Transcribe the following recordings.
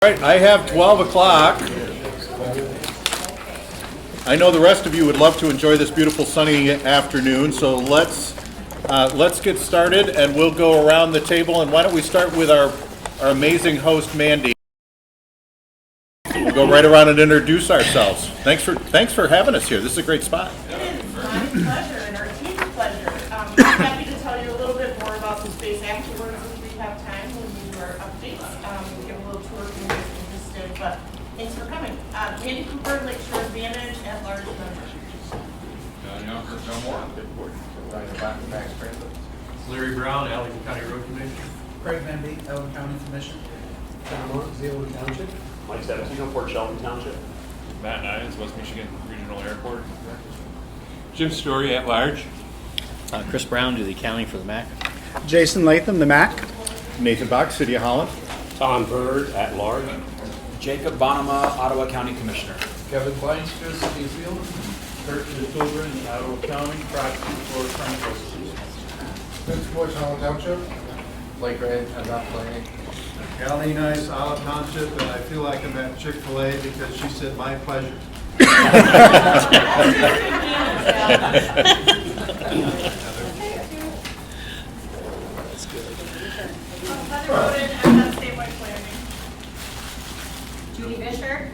All right, I have 12 o'clock. I know the rest of you would love to enjoy this beautiful sunny afternoon, so let's get started, and we'll go around the table. And why don't we start with our amazing host, Mandy. We'll go right around and introduce ourselves. Thanks for having us here. This is a great spot. It is my pleasure and our team's pleasure. I'm happy to tell you a little bit more about the space afterwards if we have time when we do our updates. We'll give a little tour if you're interested, but thanks for coming. Mandy Cooper, Lakeshore Advantage, at-large member. John Moore. Larry Brown, Allegan County Road Commissioner. Craig Van Beek, Allegan County Commission. John Moore, Zealand Township. Mike Sabatino, Port Shelton Township. Matt Nyans, West Michigan Regional Airport. Jim Story at large. Chris Brown, do the accounting for the MACC. Jason Latham, the MAC. Nathan Bach, City of Holland. Tom Bird at large. Jacob Bonema, Ottawa County Commissioner. Kevin Kleinstra, City of Zealand. Kurt Children, Ottawa County, proxy for Attorney Association. Vince Bush, Holland Township. Blake Ray, I'm not playing. Allie Nice, Olive Township, and I feel like I'm at Chick-fil-A because she said my pleasure. Judy Fisher,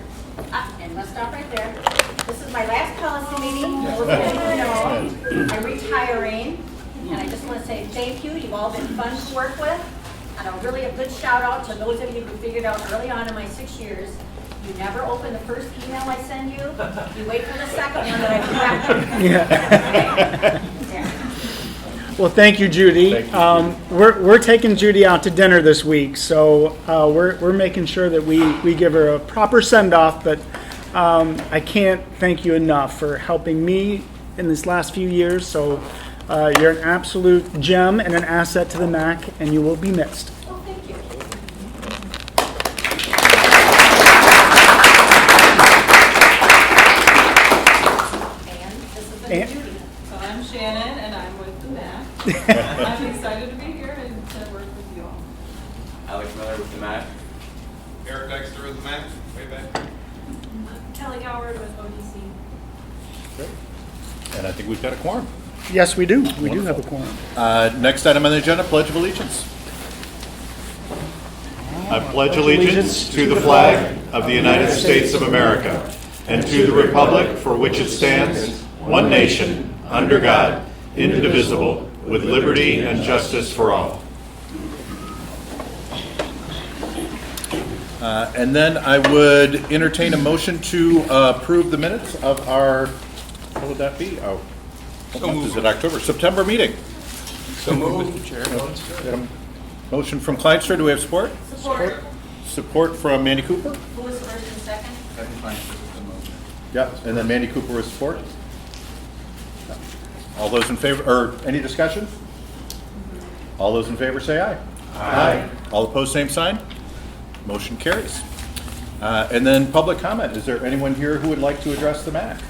and let's stop right there. This is my last policy meeting. I'm retiring, and I just want to say thank you. You've all been fun to work with. And a good shout out to those of you who figured out early on in my 6 years, you never open the first email I send you. You wait for the second one that I correct. Well, thank you, Judy. We're taking Judy out to dinner this week, so we're making sure that we give her a proper send-off, but I can't thank you enough for helping me in this last few years, so you're an absolute gem and an asset to the MAC, and you will be missed. Oh, thank you. And this is the new Judy. So I'm Shannon, and I'm with the MAC. I'm excited to be here and to work with you all. Alex Miller with the MAC. Eric Dexter with the Mac, way back. Kelly Goward with ODC. And I think we've got a quorum. Yes, we do. We do have a quorum. Next item on the agenda, Pledge of Allegiance. I pledge allegiance to the flag of the United States of America and to the republic for which it stands, one nation, under God, indivisible, with liberty and justice for all. And then I would entertain a motion to approve the minutes of our, what would that be? Oh, what month is it? October, September meeting. So moved, Mr. Chair. Got a motion from Kleinster. Do we have support? Support. Support from Mandy Cooper? Who was first and second? Yeah, and then Mandy Cooper with support. All those in favor, or any discussion? All those in favor say aye. Aye. All opposed, same sign. Motion carries. And then public comment. Is there anyone here who would like to address the MAC?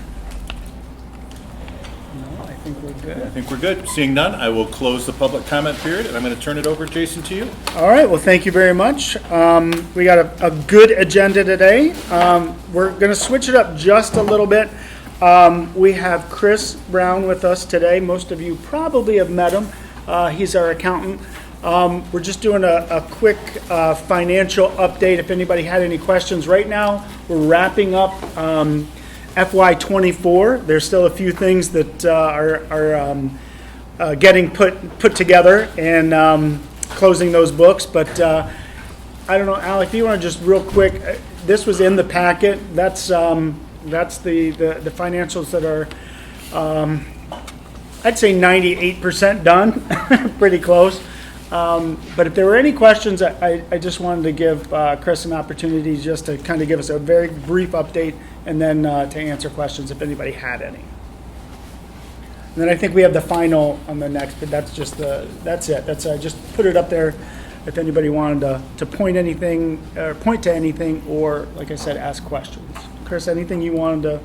No, I think we're good. I think we're good. Seeing none, I will close the public comment period, and I'm going to turn it over, Jason, to you. All right, well, thank you very much. We got a good agenda today. We're going to switch it up just a little bit. We have Chris Brown with us today. Most of you probably have met him. He's our accountant. We're just doing a quick financial update if anybody had any questions. Right now, we're wrapping up FY24. There's still a few things that are getting put together and closing those books. But I don't know, Al, if you want to just real quick, this was in the packet. That's the financials that are, I'd say 98% done, pretty close. But if there were any questions, I just wanted to give Chris an opportunity just to kind of give us a very brief update and then to answer questions if anybody had any. And then I think we have the final on the next, but that's it. I just put it up there if anybody wanted to point to anything or, like I said, ask questions. Chris, anything you wanted to?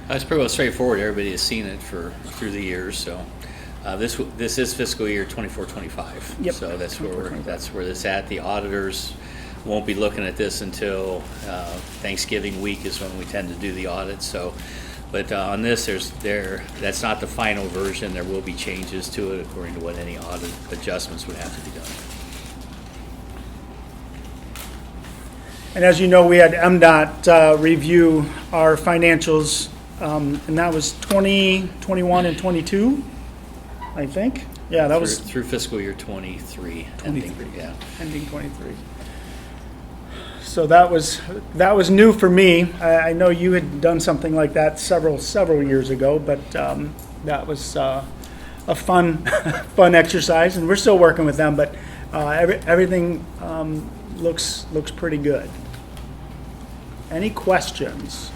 It's pretty well straightforward. Everybody has seen it through the years, so. This is fiscal year 24-25. Yep. So that's where this at. The auditors won't be looking at this until Thanksgiving week is when we tend to do the audit. So, but on this, that's not the final version. There will be changes to it according to what any audit adjustments would have to be done. And as you know, we had MDOT review our financials, and that was 20, 21, and 22, I think. Yeah, that was Through fiscal year 23. 23. Yeah. ending 23. So that was new for me. I know you had done something like that several years ago, but that was a fun fun exercise, and we're still working with them. But everything looks pretty good. Any questions?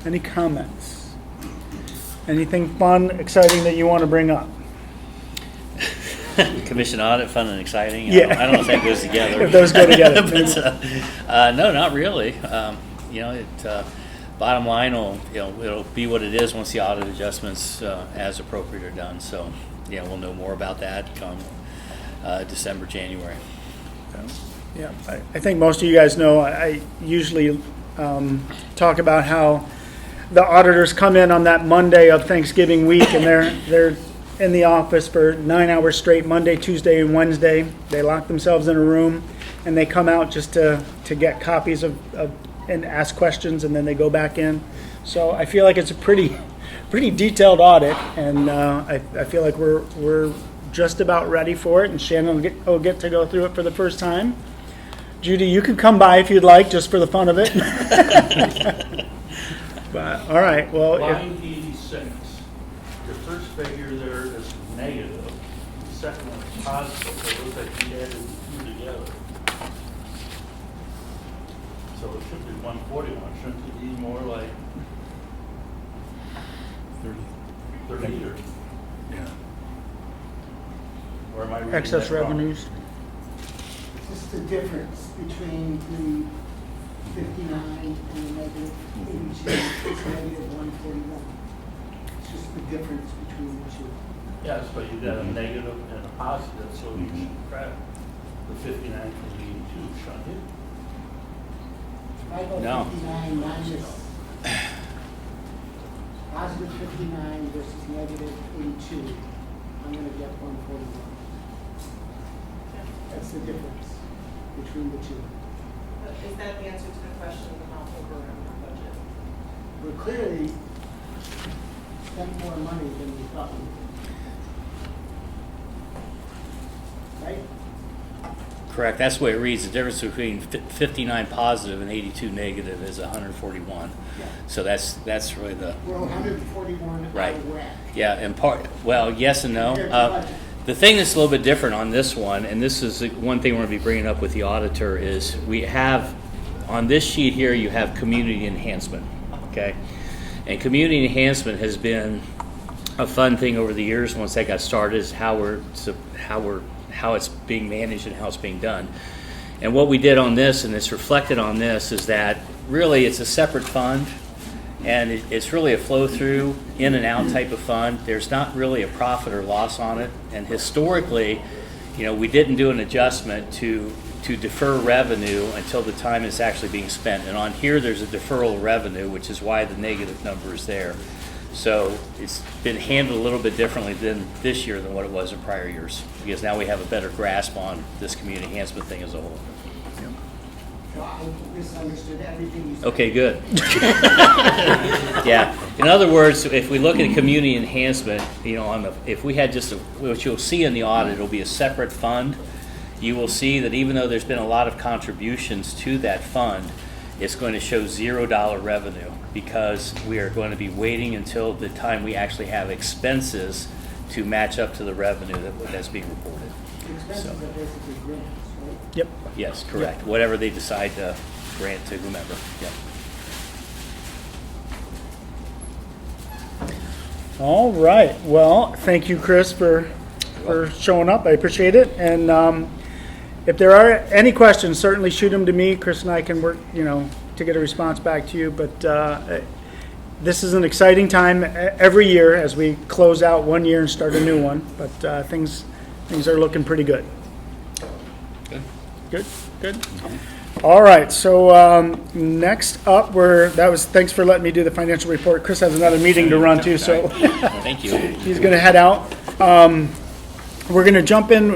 Any comments? Anything fun, exciting that you want to bring up? Commission audit, fun and exciting. Yeah. I don't know if that goes together. If those go together. But, no, not really. Bottom line, it'll be what it is once the audit adjustments as appropriate are done. So, we'll know more about that come December, January. Yeah, I think most of you guys know, I usually talk about how the auditors come in on that Monday of Thanksgiving week, and they're in the office for 9 hours straight, Monday, Tuesday, and Wednesday. They lock themselves in a room, and they come out just to get copies of and ask questions, and then they go back in. So I feel like it's a pretty detailed audit, and I feel like we're just about ready for it, and Shannon will get to go through it for the first time. Judy, you can come by if you'd like, just for the fun of it. But, all right, well. Line 86, your first figure there is negative, the second one is positive, so it looks like you added the two together. So it should be 141, shouldn't it be more like 30 or? Yeah. Or am I reading Excess that wrong? revenues. Just the difference between the 59 and the negative 82 is negative 141. It's just the difference between the two. Yeah, so you got a negative and a positive, so you should subtract the 59 from the 82, shouldn't you? If I go No. 59 minus positive 59 versus negative 82, I'm going to get 141. That's the difference between the two. Is that the answer to the question about overrun our budget? We clearly spent more money than we thought we would. Right? Correct. That's the way it reads. The difference between 59 positive and 82 negative is 141. Yeah. So that's really the We're 141 right. out of whack. Yeah, in part. Well, yes and no. Compared to budget. The thing that's a little bit different on this one, and this is the one thing we're going to be bringing up with the auditor, is we have on this sheet here you have community enhancement. Okay, and community enhancement has been a fun thing over the years. Once that got started, is how it's being managed and how it's being done. And what we did on this, and it's reflected on this, is that really it's a separate fund, and it's really a flow-through, in and out type of fund. There's not really a profit or loss on it. And historically, we didn't do an adjustment to defer revenue until the time it's actually being spent. And on here, there's a deferral of revenue, which is why the negative number is there. So it's been handled a little bit differently this year than what it was in prior years, because now we have a better grasp on this community enhancement thing as a whole. So I misunderstood everything you said. Okay, good. Yeah. In other words, if we look at community enhancement, if we had just what you'll see in the audit, it'll be a separate fund. You will see that even though there's been a lot of contributions to that fund, it's going to show $0 revenue, because we are going to be waiting until the time we actually have expenses to match up to the revenue that's being reported. The expenses are basically grants, right? Yep. Yes, correct. Whatever they decide to grant to whomever. Yep. All right. Well, thank you, Chris, for showing up. I appreciate it. And if there are any questions, certainly shoot them to me. Chris and I can work, to get a response back to you. But this is an exciting time every year as we close out one year and start a new one. But things are looking pretty good. Good. Good, good. All right, so next up, thanks for letting me do the financial report. Chris has another meeting to run to, so Thank you. he's going to head out. We're going to jump in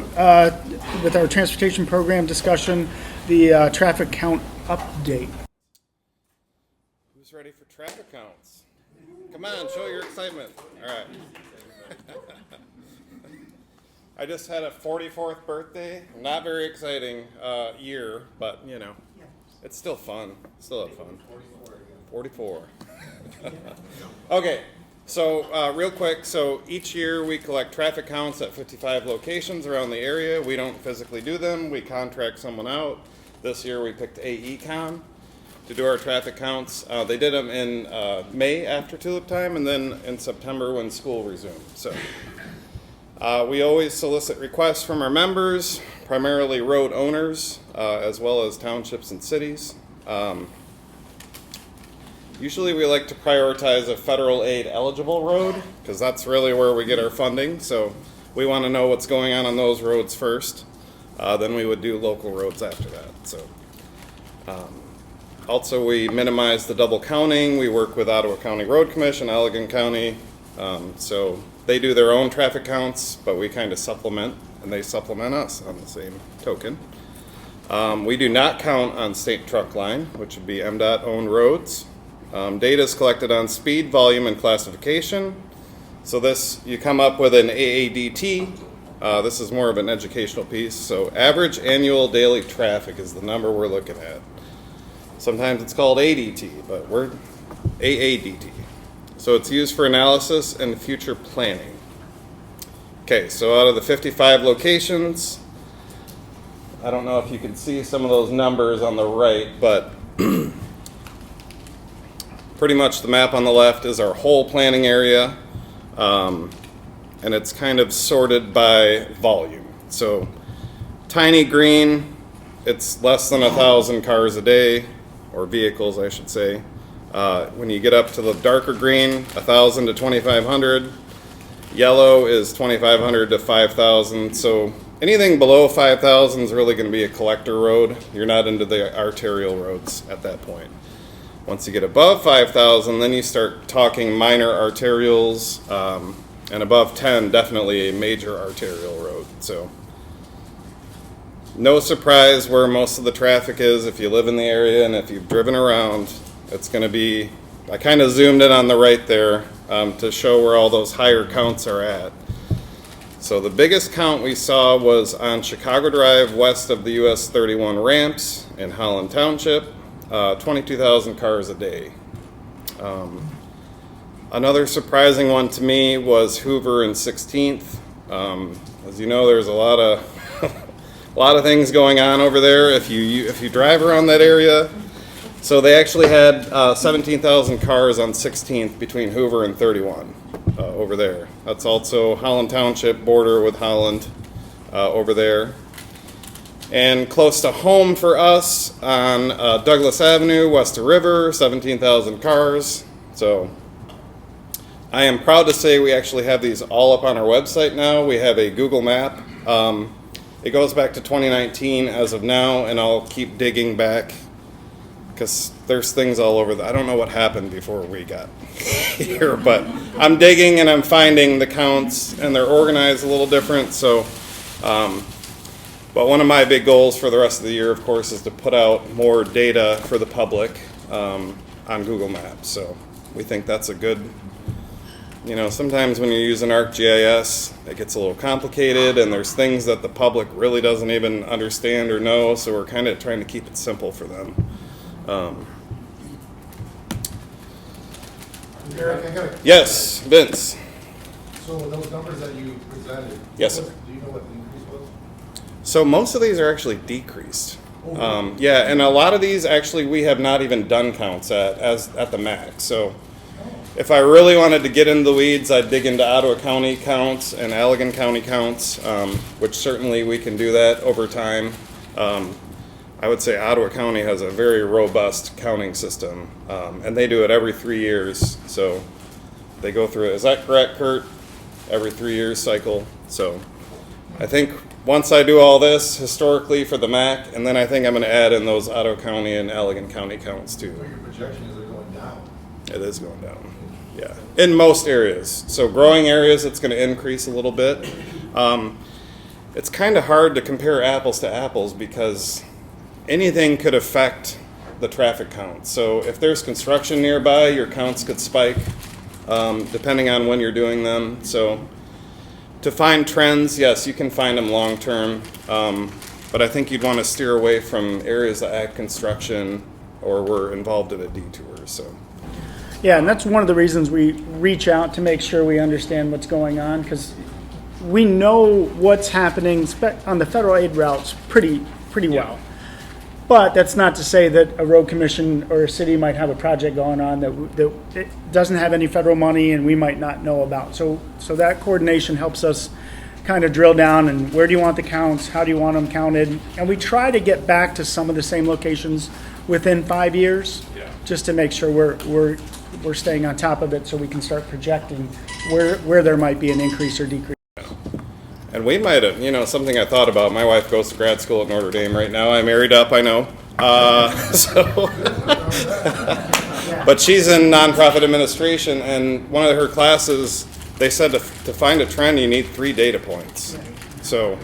with our transportation program discussion, the traffic count update. Who's ready for traffic counts? Come on, show your excitement. All right. I just had a 44th birthday. Not very exciting year, but you know, it's still fun. Still have fun. 44. Okay, so real quick, so each year we collect traffic counts at 55 locations around the area. We don't physically do them. We contract someone out. This year we picked AECom to do our traffic counts. They did them in May after tulip time, and then in September when school resumed. So. We always solicit requests from our members, primarily road owners, as well as townships and cities. Usually we like to prioritize a federal aid eligible road, because that's really where we get our funding. So we want to know what's going on those roads first. Then we would do local roads after that. So also we minimize the double counting. We work with Ottawa County Road Commission, Allegan County. So they do their own traffic counts, but we kind of supplement, and they supplement us on the same token. We do not count on state truck line, which would be MDOT-owned roads. Data is collected on speed, volume, and classification. So this, you come up with an AADT. This is more of an educational piece. So average annual daily traffic is the number we're looking at. Sometimes it's called ADT, but we're AADT. So it's used for analysis and future planning. Okay, so out of the 55 locations, I don't know if you can see some of those numbers on the right, but pretty much the map on the left is our whole planning area, and it's kind of sorted by volume. So tiny green, it's less than 1,000 cars a day, or vehicles, I should say. When you get up to the darker green, 1,000 to 2,500. Yellow is 2,500 to 5,000. So anything below 5,000 is really going to be a collector road. You're not into the arterial roads at that point. Once you get above 5,000, then you start talking minor arterials, and above 10, definitely a major arterial road. So no surprise where most of the traffic is if you live in the area and if you've driven around. It's going to be, I kind of zoomed in on the right there to show where all those higher counts are at. So the biggest count we saw was on Chicago Drive west of the US 31 ramps in Holland Township, 22,000 cars a day. Another surprising one to me was Hoover and 16th. As you know, there's a lot of things going on over there if you drive around that area. So they actually had 17,000 cars on 16th between Hoover and 31 over there. That's also Holland Township, border with Holland over there. And close to home for us on Douglas Avenue, west of River, 17,000 cars. So I am proud to say we actually have these all up on our website now. We have a Google map. It goes back to 2019 as of now, and I'll keep digging back because there's things all over. I don't know what happened before we got here, but I'm digging and I'm finding the counts, and they're organized a little different. So, but one of my big goals for the rest of the year, of course, is to put out more data for the public on Google Maps. So we think that's a good, sometimes when you use an ArcGIS, it gets a little complicated, and there's things that the public really doesn't even understand or know, so we're kind of trying to keep it simple for them. Eric, I got a Yes, Vince. So those numbers that you presented. Yes, sir. Do you know what the increase was? So most of these are actually decreased. Yeah, and a lot of these actually we have not even done counts at the MACC. So if I really wanted to get into the weeds, I'd dig into Ottawa County counts and Allegan County counts, which certainly we can do that over time. I would say Ottawa County has a very robust counting system, and they do it every 3 years. So they go through it. Is that correct, Kurt? Every 3 years cycle. So I think once I do all this historically for the MAC, and then I think I'm going to add in those Ottawa County and Allegan County counts too. So your projection is it going down? It is going down, yeah, in most areas. So growing areas, it's going to increase a little bit. It's kind of hard to compare apples to apples because anything could affect the traffic count. So if there's construction nearby, your counts could spike depending on when you're doing them. So to find trends, yes, you can find them long term, but I think you'd want to steer away from areas that add construction or were involved in a detour. So. Yeah, and that's one of the reasons we reach out to make sure we understand what's going on, because we know what's happening on the federal aid routes pretty well. But that's not to say that a road commission or a city might have a project going on that it doesn't have any federal money and we might not know about. So that coordination helps us kind of drill down and where do you want the counts, how do you want them counted, and we try to get back to some of the same locations within 5 years, just to make sure we're staying on top of it so we can start projecting where there might be an increase or decrease. And we might have, something I thought about. My wife goes to grad school at Notre Dame right now. I married up, I know. But she's in nonprofit administration, and one of her classes, they said to find a trend, you need 3 data points. So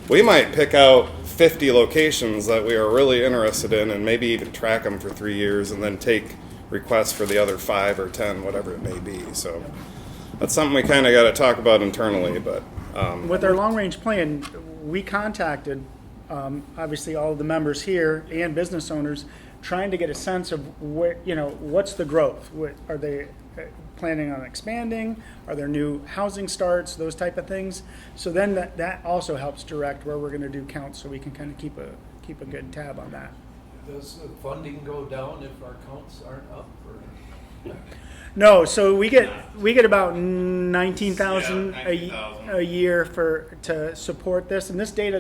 we might pick out 50 locations that we are really interested in and maybe even track them for 3 years and then take requests for the other 5 or 10, whatever it may be. So that's something we kind of got to talk about internally, but with our long-range plan, we contacted obviously all of the members here and business owners, trying to get a sense of what's the growth. Are they planning on expanding? Are there new housing starts? Those type of things. So then that also helps direct where we're going to do counts, so we can kind of keep a good tab on that. Does the funding go down if our counts aren't up? Or? No, so we get about 19,000 a year to support this, and this data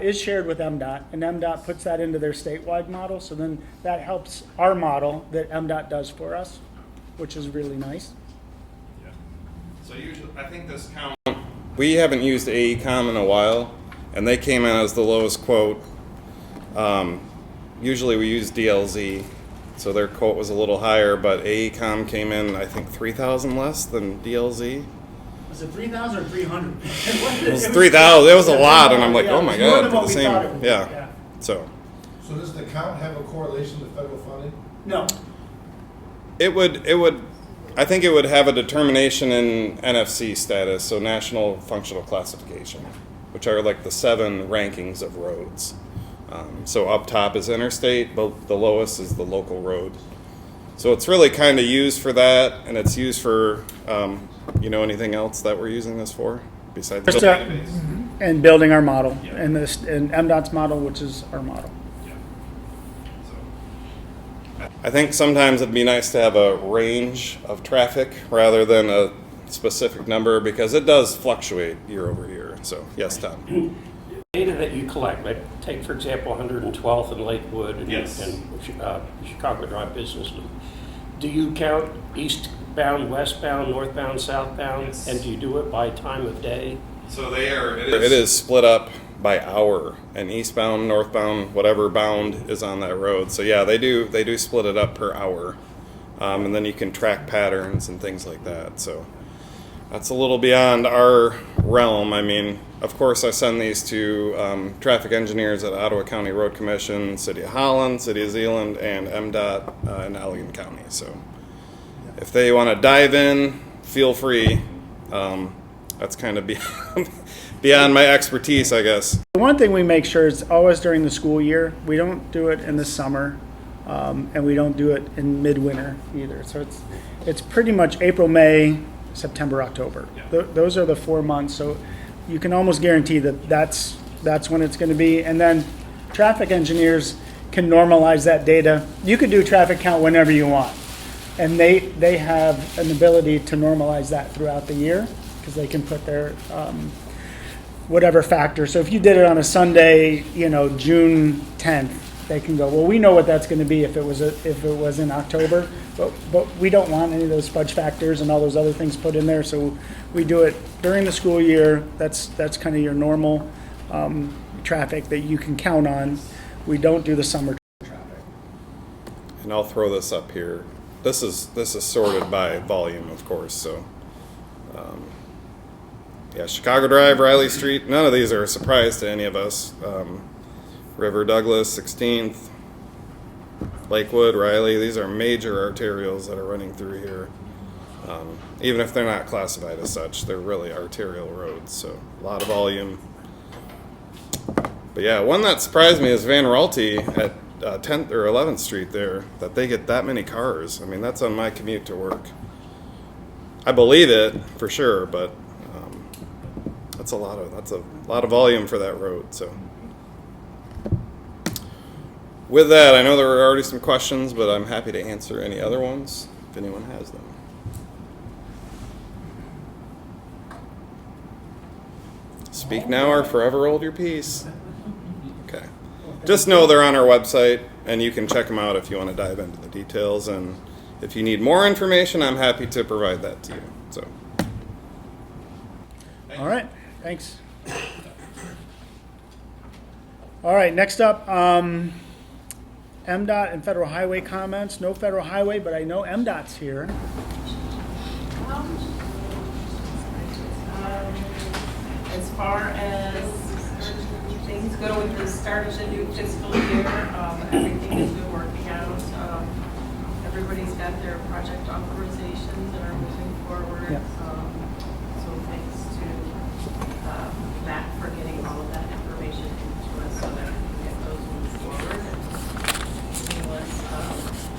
is shared with MDOT, and MDOT puts that into their statewide model. So then that helps our model that MDOT does for us, which is really nice. Yeah. So usually, I think this count, we haven't used AECOM in a while, and they came in as the lowest quote. Usually we use DLZ. So their quote was a little higher, but AECOM came in, I think, 3,000 less than DLZ. Was it 3,000 or 300? It was 3,000. It was a lot, and I'm like, oh my god, for the same. Yeah. So does the count have a correlation to federal funding? No. It would. I think it would have a determination in NFC status, so National Functional Classification, which are like the 7 rankings of roads. So up top is interstate, but the lowest is the local road. So it's really kind of used for that, and it's used for, anything else that we're using this for besides the database? And building our model, and MDOT's model, which is our model. Yeah. So I think sometimes it'd be nice to have a range of traffic rather than a specific number, because it does fluctuate year over year. So yes, Tom. Data that you collect, like take for example 112th and Lakewood and, Yes. and Chicago Drive Business Loop. Do you count eastbound, westbound, northbound, southbound, Yes. and do you do it by time of day? So it is split up by hour, and eastbound, northbound, whatever bound is on that road. So yeah, they do split it up per hour, and then you can track patterns and things like that. So that's a little beyond our realm. I mean, of course, I send these to traffic engineers at Ottawa County Road Commission, City of Holland, City of Zeeland, and MDOT in Allegan County. So if they want to dive in, feel free. That's kind of beyond my expertise, I guess. The one thing we make sure is always during the school year. We don't do it in the summer, and we don't do it in midwinter either. So it's pretty much April, May, September, October. Yeah. Those are the 4 months. So you can almost guarantee that's when it's going to be. And then traffic engineers can normalize that data. You could do traffic count whenever you want, and they have an ability to normalize that throughout the year, because they can put their whatever factor. So if you did it on a Sunday, June 10th, they can go, well, we know what that's going to be if it was in October, but we don't want any of those fudge factors and all those other things put in there. So we do it during the school year. That's kind of your normal traffic that you can count on. We don't do the summer traffic. And I'll throw this up here. This is sorted by volume, of course. So, yeah, Chicago Drive, Riley Street. None of these are a surprise to any of us. River Douglas, 16th, Lakewood, Riley. These are major arterials that are running through here. Even if they're not classified as such, they're really arterial roads. So a lot of volume. But yeah, one that surprised me is Van Raalte at 10th or 11th Street there, that they get that many cars. I mean, that's on my commute to work. I believe it for sure, but that's a lot of volume for that road. So with that, I know there were already some questions, but I'm happy to answer any other ones if anyone has them. Speak now or forever hold your peace. Okay. Just know they're on our website, and you can check them out if you want to dive into the details. And if you need more information, I'm happy to provide that to you. So. All right, thanks. All right, next up, MDOT and federal highway comments. No federal highway, but I know MDOT's here. As far as things go with the start of the new fiscal year, everything has been working out. Everybody's got their project authorizations and are moving forward. Yep. So thanks to Matt for getting all of that information into us so that we can get those moving forward and seamless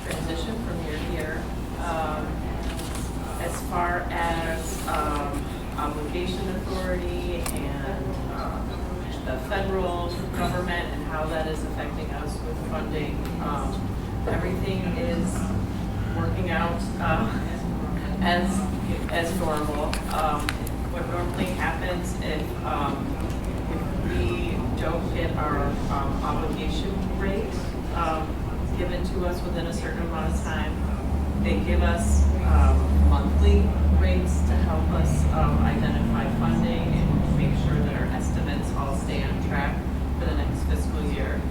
transition from year to year. As far as obligation authority and the federal government and how that is affecting us with funding. Everything is working out as normal. What normally happens if we don't get our obligation rate given to us within a certain amount of time, they give us monthly rates to help us identify funding and make sure that our estimates all stay on track for the next fiscal year.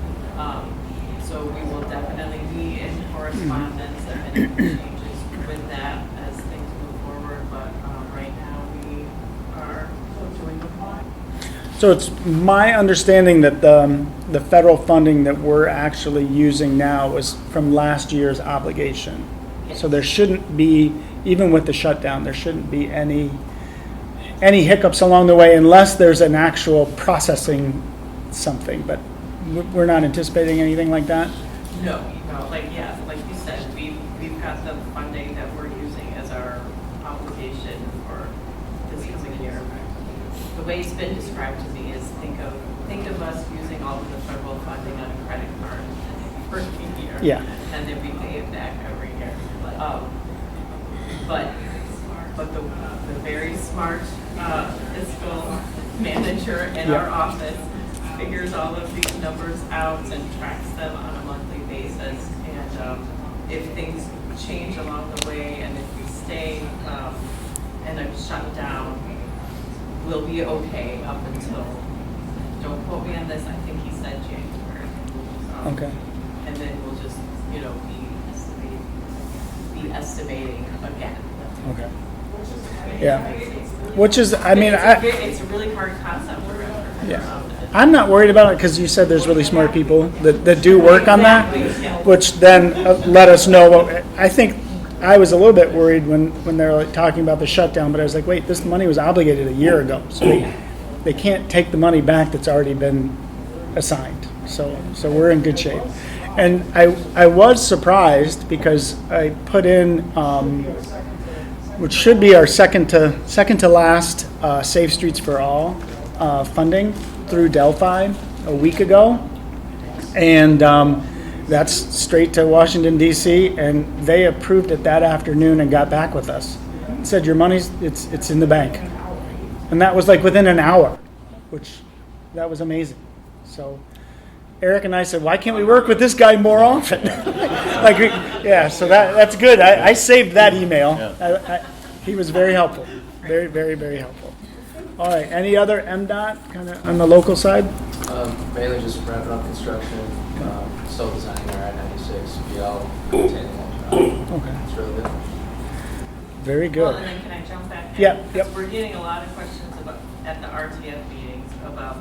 So we will definitely be in correspondence and any changes with that as things move forward. But right now we are doing fine. So it's my understanding that the federal funding that we're actually using now is from last year's obligation. So there shouldn't be, even with the shutdown, there shouldn't be any hiccups along the way unless there's an actual processing something. But we're not anticipating anything like that? No, like you said, we've got the funding that we're using as our obligation for this coming year. The way it's been described to me is think of us using all of the federal funding on a credit card for a year. Yeah. And then we pay it back every year. But the very smart fiscal manager in our office figures all of these numbers out and tracks them on a monthly basis. And if things change along the way and if we stay in a shutdown, we'll be okay up until, don't quote me on this, I think he said January. Okay. And then we'll just, be estimating again. Okay. Yeah. Which is, I mean, it's a really hard concept. Yeah. I'm not worried about it because you said there's really smart people that do work on that, which then let us know. I think I was a little bit worried when they were talking about the shutdown, but I was like, wait, this money was obligated a year ago. So they can't take the money back that's already been assigned. So we're in good shape. And I was surprised because I put in, which should be our second to last Safe Streets for All funding through Delphi a week ago, and that's straight to Washington D.C. and they approved it that afternoon and got back with us. Said your money's it's in the bank, and that was like within an hour, which that was amazing. So Eric and I said, why can't we work with this guy more often? So that's good. I saved that email. He was very helpful, very, very, very helpful. All right, any other MDOT kind of on the local side? Mainly just wrapping up construction, still designing our I-96, BL, maintaining that job. Okay, It's really good. very Well, good. and then can I jump back in? Yeah, yep. Because we're getting a lot of questions about, at the RTF meetings about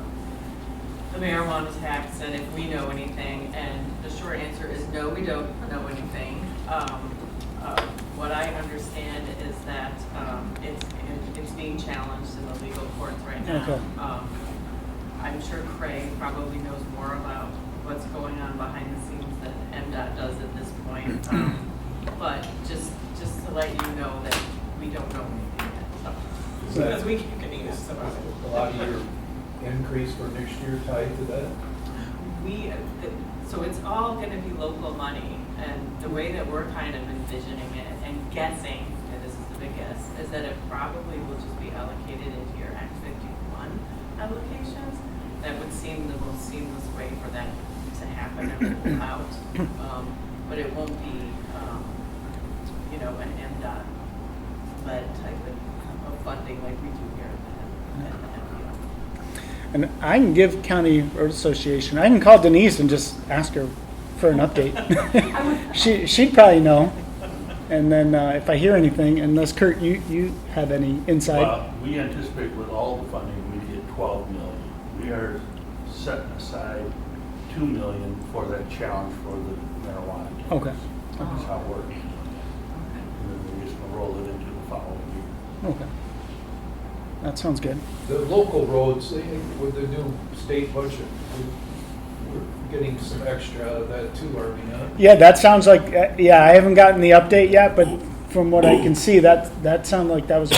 the marijuana tax and if we know anything, and the short answer is no, we don't know anything. What I understand is that it's being challenged in the legal courts right now. Okay. I'm sure Craig probably knows more about what's going on behind the scenes than MDOT does at this point. But just to let you know that we don't know anything yet. So, because we keep getting this about it. A lot of your increase for next year tied to that? So it's all going to be local money, and the way that we're kind of envisioning it and guessing, and this is the big guess, is that it probably will just be allocated into your Act 51 allocations. That would seem the most seamless way for that to happen and roll out. But it won't be, an MDOT-led type of funding like we do here at the MPO. And I can give County Road Association, I can call Denise and just ask her for an update. She'd probably know. And then if I hear anything, unless Kurt, you have any insight. Well, we anticipate with all the funding, we get 12 million. We are setting aside 2 million for that challenge for the marijuana. case. Okay. That's how it works. And then we're just gonna roll it into the following year. Okay. That sounds good. The local roads, with the new state budget, we're getting some extra out of that too, are we not? Yeah, that sounds like, I haven't gotten the update yet, but from what I can see, that sounded like that was a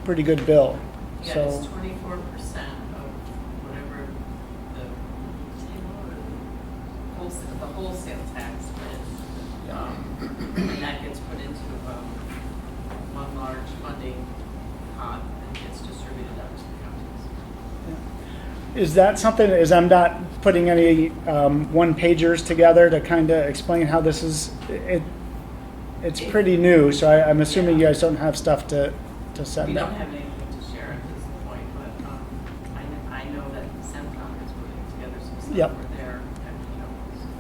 pretty good bill. Yeah, So, it's 24% of whatever the wholesale tax is. And that gets put into one large funding pot and gets distributed out to the counties. is that something, is MDOT putting any one-pagers together to kind of explain how this is, it's pretty new, so I'm assuming you guys don't have stuff to send We don't out. have anything to share at this point, but I know that CENTCOM is putting together some stuff Yep. for their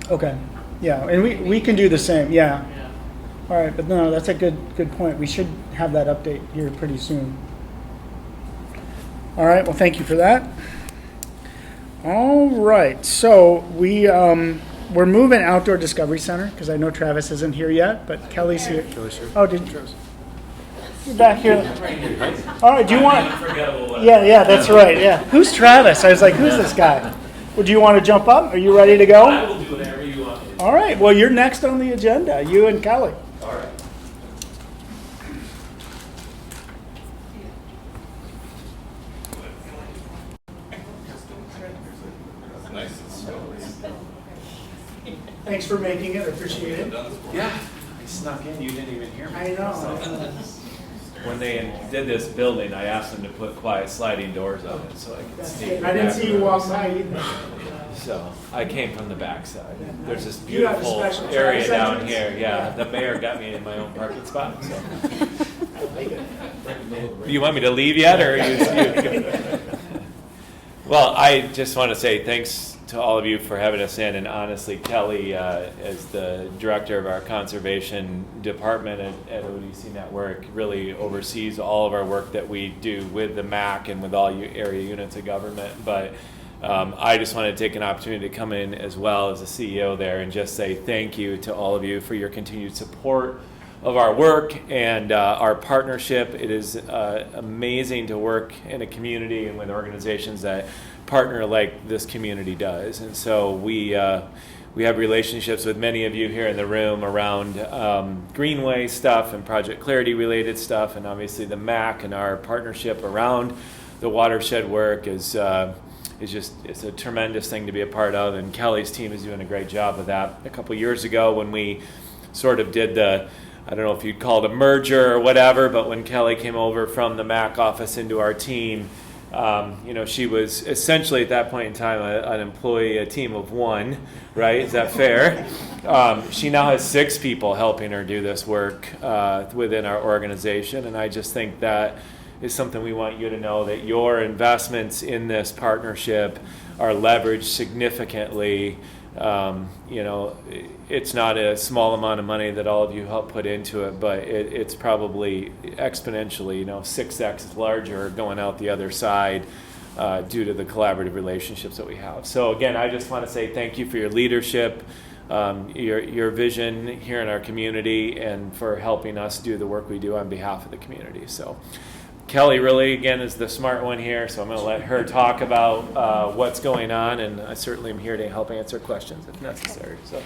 MPOs. Okay, yeah, and we can do the same, yeah. Yeah. All right, but no, that's a good point. We should have that update here pretty soon. All right, well, thank you for that. All right, so we're moving Outdoor Discovery Center because I know Travis isn't here yet, but Kelly's here. Oh, did Travis? You're back here. All right, do you want? Yeah, that's right. Yeah, who's Travis? I was like, who's this guy? Well, do you want to jump up? Are you ready to go? I will do whatever you want me to do. All right, well, you're next on the agenda, you and Kelly. All right. Thanks for making it, appreciate it. Yeah, I snuck in, you didn't even hear me. I know. When they did this building, I asked them to put quiet sliding doors on it so I could sneak. I didn't see you walk by either. So I came from the backside. There's this You have a beautiful special area traffic down entrance? here. Yeah, the mayor got me in my own parking spot. So. You want me to leave yet, or you? Well, I just want to say thanks to all of you for having us in, and honestly, Kelly, as the director of our conservation department at ODC Network, really oversees all of our work that we do with the MACC and with all area units of government. But I just want to take an opportunity to come in as well as the CEO there and just say thank you to all of you for your continued support of our work and our partnership. It is amazing to work in a community and with organizations that partner like this community does. And so we have relationships with many of you here in the room around Greenway stuff and Project Clarity related stuff, and obviously the MACC and our partnership around the watershed work is just, it's a tremendous thing to be a part of, and Kelly's team is doing a great job of that. A couple years ago when we sort of did I don't know if you'd call it a merger or whatever, but when Kelly came over from the MACC office into our team, she was essentially at that point in time an employee, a team of one, right? Is that fair? She now has 6 people helping her do this work within our organization, and I just think that is something we want you to know, that your investments in this partnership are leveraged significantly. You know, it's not a small amount of money that all of you help put into it, but it's probably exponentially, 6x larger going out the other side due to the collaborative relationships that we have. So again, I just want to say thank you for your leadership, your vision here in our community, and for helping us do the work we do on behalf of the community. So Kelly really, again, is the smart one here, so I'm going to let her talk about what's going on, and I certainly am here to help answer questions if necessary. So,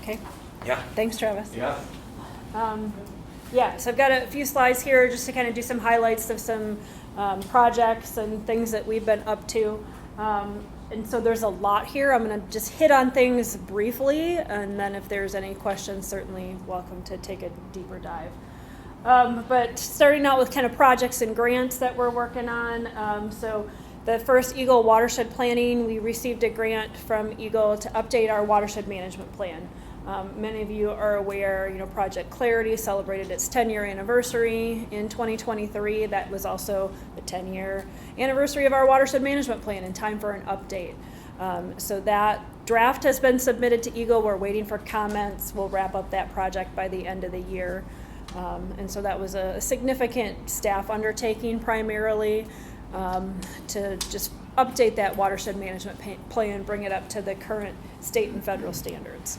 okay. Yeah. Thanks, Travis. Yeah. Yeah, so I've got a few slides here just to kind of do some highlights of some projects and things that we've been up to. And so there's a lot here. I'm going to just hit on things briefly, and then if there's any questions, certainly welcome to take a deeper dive. But starting out with kind of projects and grants that we're working on. So the first Eagle watershed planning, we received a grant from Eagle to update our watershed management plan. Many of you are aware, Project Clarity celebrated its 10-year anniversary in 2023. That was also the 10-year anniversary of our watershed management plan, and time for an update. So that draft has been submitted to Eagle. We're waiting for comments. We'll wrap up that project by the end of the year. And so that was a significant staff undertaking primarily to just update that watershed management plan, bring it up to the current state and federal standards.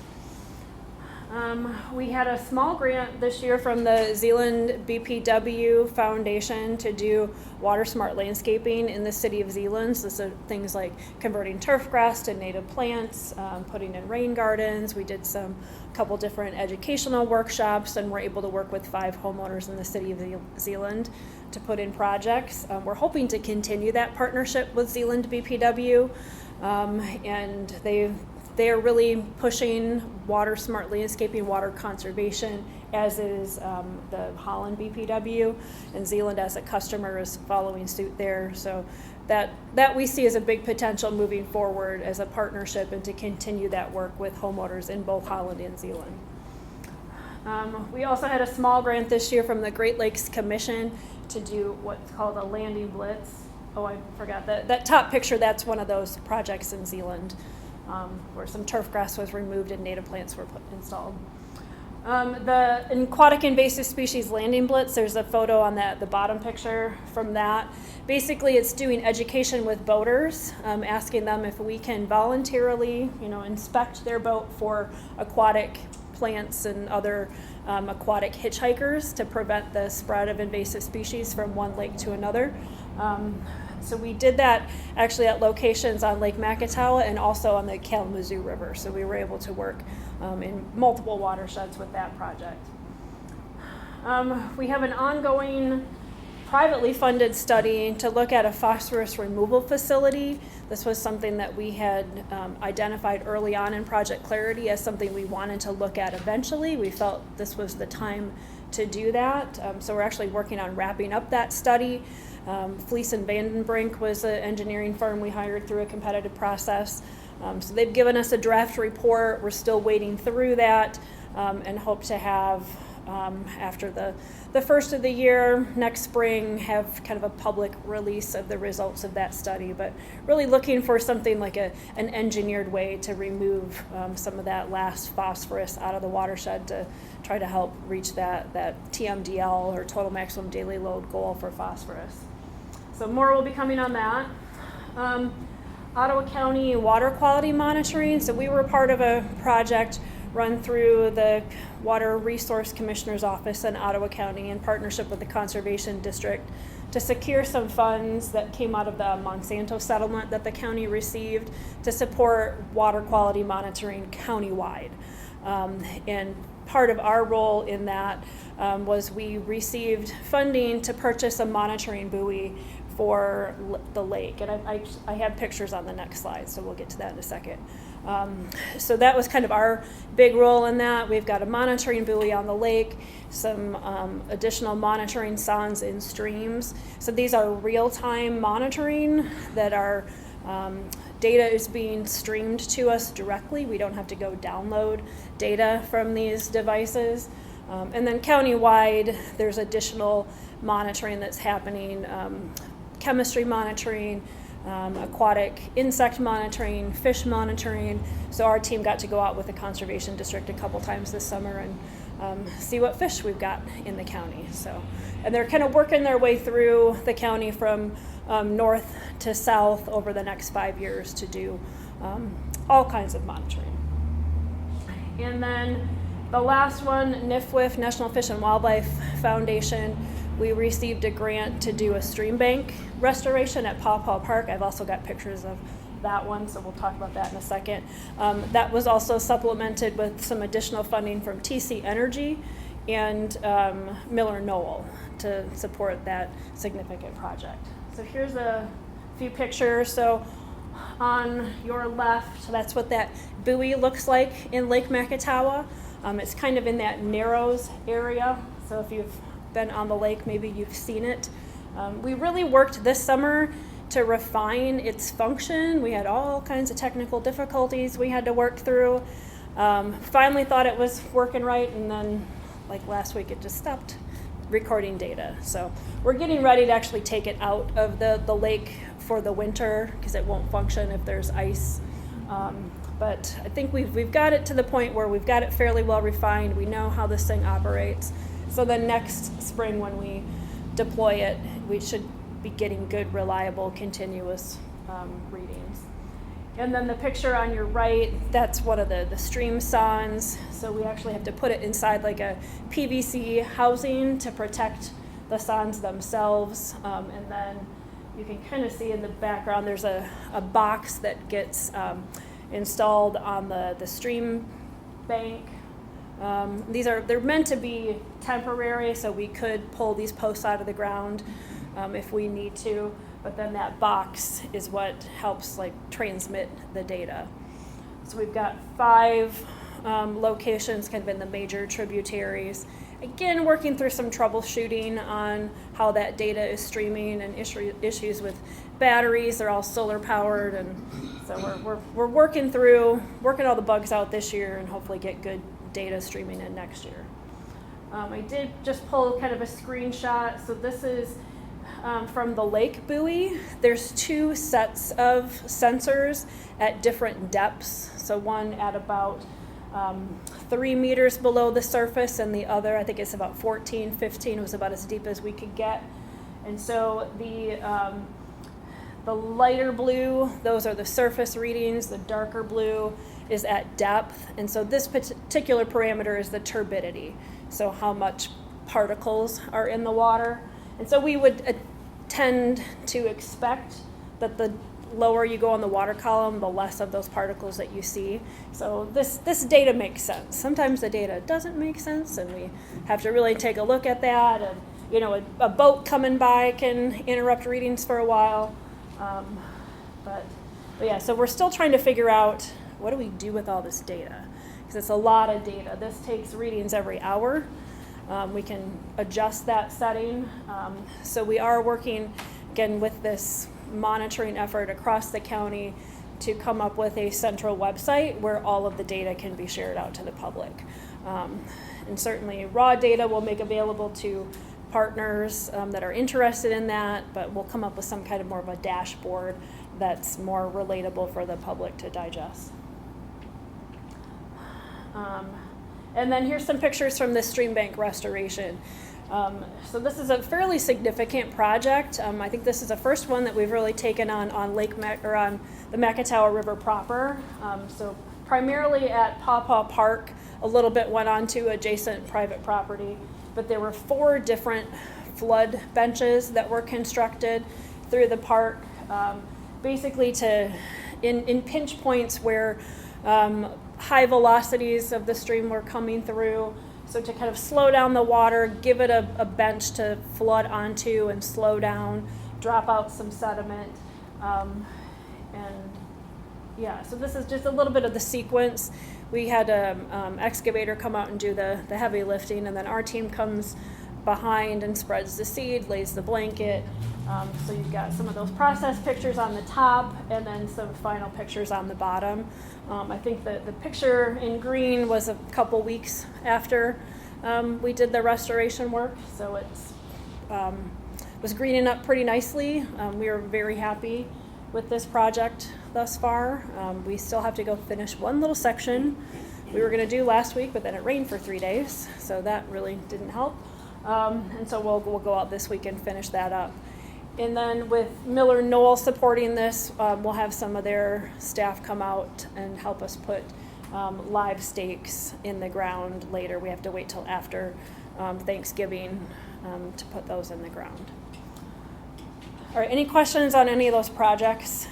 We had a small grant this year from the Zeeland BPW Foundation to do water smart landscaping in the city of Zeeland. So things like converting turf grass to native plants, putting in rain gardens. We did a couple different educational workshops, and we're able to work with 5 homeowners in the city of Zeeland to put in projects. We're hoping to continue that partnership with Zeeland BPW, and they are really pushing water smart landscaping, water conservation, as is the Holland BPW, and Zeeland as a customer is following suit there. So that we see as a big potential moving forward as a partnership, and to continue that work with homeowners in both Holland and Zeeland. We also had a small grant this year from the Great Lakes Commission to do what's called a landing blitz. Oh, I forgot that top picture. That's one of those projects in Zeeland. Where some turf grass was removed and native plants were installed. The aquatic invasive species landing blitz, there's a photo on the bottom picture from that. Basically, it's doing education with boaters, asking them if we can voluntarily, inspect their boat for aquatic plants and other aquatic hitchhikers to prevent the spread of invasive species from one lake to another. So we did that actually at locations on Lake Macatawa and also on the Kalamazoo River. So we were able to work in multiple watersheds with that project. We have an ongoing privately funded study to look at a phosphorus removal facility. This was something that we had identified early on in Project Clarity as something we wanted to look at eventually. We felt this was the time to do that. So we're actually working on wrapping up that study. Fleece and Vandenbrink was an engineering firm we hired through a competitive process. So they've given us a draft report. We're still waiting through that, and hope to have, after the first of the year, next spring, have kind of a public release of the results of that study. But really looking for something like an engineered way to remove some of that last phosphorus out of the watershed to try to help reach that TMDL, or total maximum daily load goal, for phosphorus. So more will be coming on that. Ottawa County water quality monitoring. So we were part of a project run through the Water Resource Commissioner's Office in Ottawa County in partnership with the Conservation District to secure some funds that came out of the Monsanto settlement that the county received to support water quality monitoring countywide. And part of our role in that was we received funding to purchase a monitoring buoy for the lake. And I have pictures on the next slide, so we'll get to that in a second. So that was kind of our big role in that. We've got a monitoring buoy on the lake, some additional monitoring sondes in streams. So these are real-time monitoring that our data is being streamed to us directly. We don't have to go download data from these devices. And then countywide, there's additional monitoring that's happening, chemistry monitoring, aquatic insect monitoring, fish monitoring. So our team got to go out with the Conservation District a couple times this summer and see what fish we've got in the county. So, and they're kind of working their way through the county from north to south over the next 5 years to do all kinds of monitoring. And then the last one, NFWF, National Fish and Wildlife Foundation, we received a grant to do a stream bank restoration at Paw Paw Park. I've also got pictures of that one, so we'll talk about that in a second. That was also supplemented with some additional funding from TC Energy and Miller Knoll to support that significant project. So here's a few pictures. So on your left, that's what that buoy looks like in Lake Macatawa. It's kind of in that Narrows area, so if you've been on the lake, maybe you've seen it. We really worked this summer to refine its function. We had all kinds of technical difficulties we had to work through. Finally thought it was working right, and then like last week it just stopped recording data. So we're getting ready to actually take it out of the lake for the winter because it won't function if there's ice. But I think we've got it to the point where we've got it fairly well refined. We know how this thing operates. So then next spring when we deploy it, we should be getting good, reliable, continuous readings. And then the picture on your right, that's one of the stream sondes. So we actually have to put it inside like a PVC housing to protect the sondes themselves. And then you can kind of see in the background there's a box that gets installed on the stream bank. They're meant to be temporary, so we could pull these posts out of the ground if we need to, but then that box is what helps like transmit the data. So we've got 5 locations kind of in the major tributaries. Again, working through some troubleshooting on how that data is streaming and issues with batteries. They're all solar powered, and so we're working all the bugs out this year and hopefully get good data streaming in next year. I did just pull kind of a screenshot. So this is from the lake buoy. There's 2 sets of sensors at different depths. So one at about 3 meters below the surface, and the other, I think it's about 14, 15, was about as deep as we could get. And so the lighter blue, those are the surface readings. The darker blue is at depth. And so this particular parameter is the turbidity, so how much particles are in the water. And so we would tend to expect that the lower you go on the water column, the less of those particles that you see. So this data makes sense. Sometimes the data doesn't make sense, and we have to really take a look at that. And you know, a boat coming by can interrupt readings for a while. But yeah, so we're still trying to figure out what do we do with all this data, because it's a lot of data. This takes readings every hour. We can adjust that setting. So we are working again with this monitoring effort across the county to come up with a central website where all of the data can be shared out to the public. And certainly raw data we'll make available to partners that are interested in that, but we'll come up with some kind of more of a dashboard that's more relatable for the public to digest. And then here's some pictures from the stream bank restoration. So this is a fairly significant project. I think this is the first one that we've really taken on on the Macatawa River proper. So primarily at Paw Paw Park, a little bit went on to adjacent private property, but there were 4 different flood benches that were constructed through the park, basically in pinch points where high velocities of the stream were coming through. So to kind of slow down the water, give it a bench to flood onto and slow down, drop out some sediment. And yeah, so this is just a little bit of the sequence. We had an excavator come out and do the heavy lifting, and then our team comes behind and spreads the seed, lays the blanket. So you've got some of those process pictures on the top and then some final pictures on the bottom. I think that the picture in green was a couple weeks after we did the restoration work, so it's was greening up pretty nicely. We were very happy with this project thus far. We still have to go finish one little section we were going to do last week, but then it rained for 3 days, so that really didn't help. And so we'll go out this week and finish that up. And then with Miller Knoll supporting this, we'll have some of their staff come out and help us put live stakes in the ground later. We have to wait till after Thanksgiving to put those in the ground. All right, any questions on any of those projects?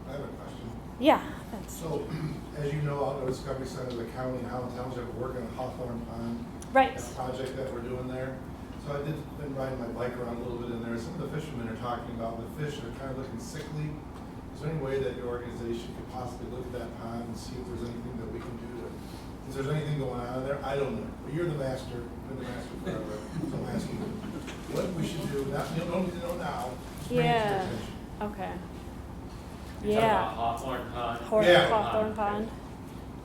I have a question. Yeah. Thanks. So, as you know, out in the Discovery Center, the county and Howland Township are working on Hawthorne Pond. Right. That project that we're doing there. So I did been riding my bike around a little bit in there. Some of the fishermen are talking about the fish are kind of looking sickly. Is there any way that your organization could possibly look at that pond and see if there's anything that we can do to, if there's anything going on there? I don't know. But you're the master. You're the master forever. So I'm asking you what we should do. Not, you don't need to know now. Bring it to your Yeah. attention. Okay. You're talking Yeah. about Hawthorne Pond? Hawthorne Pond.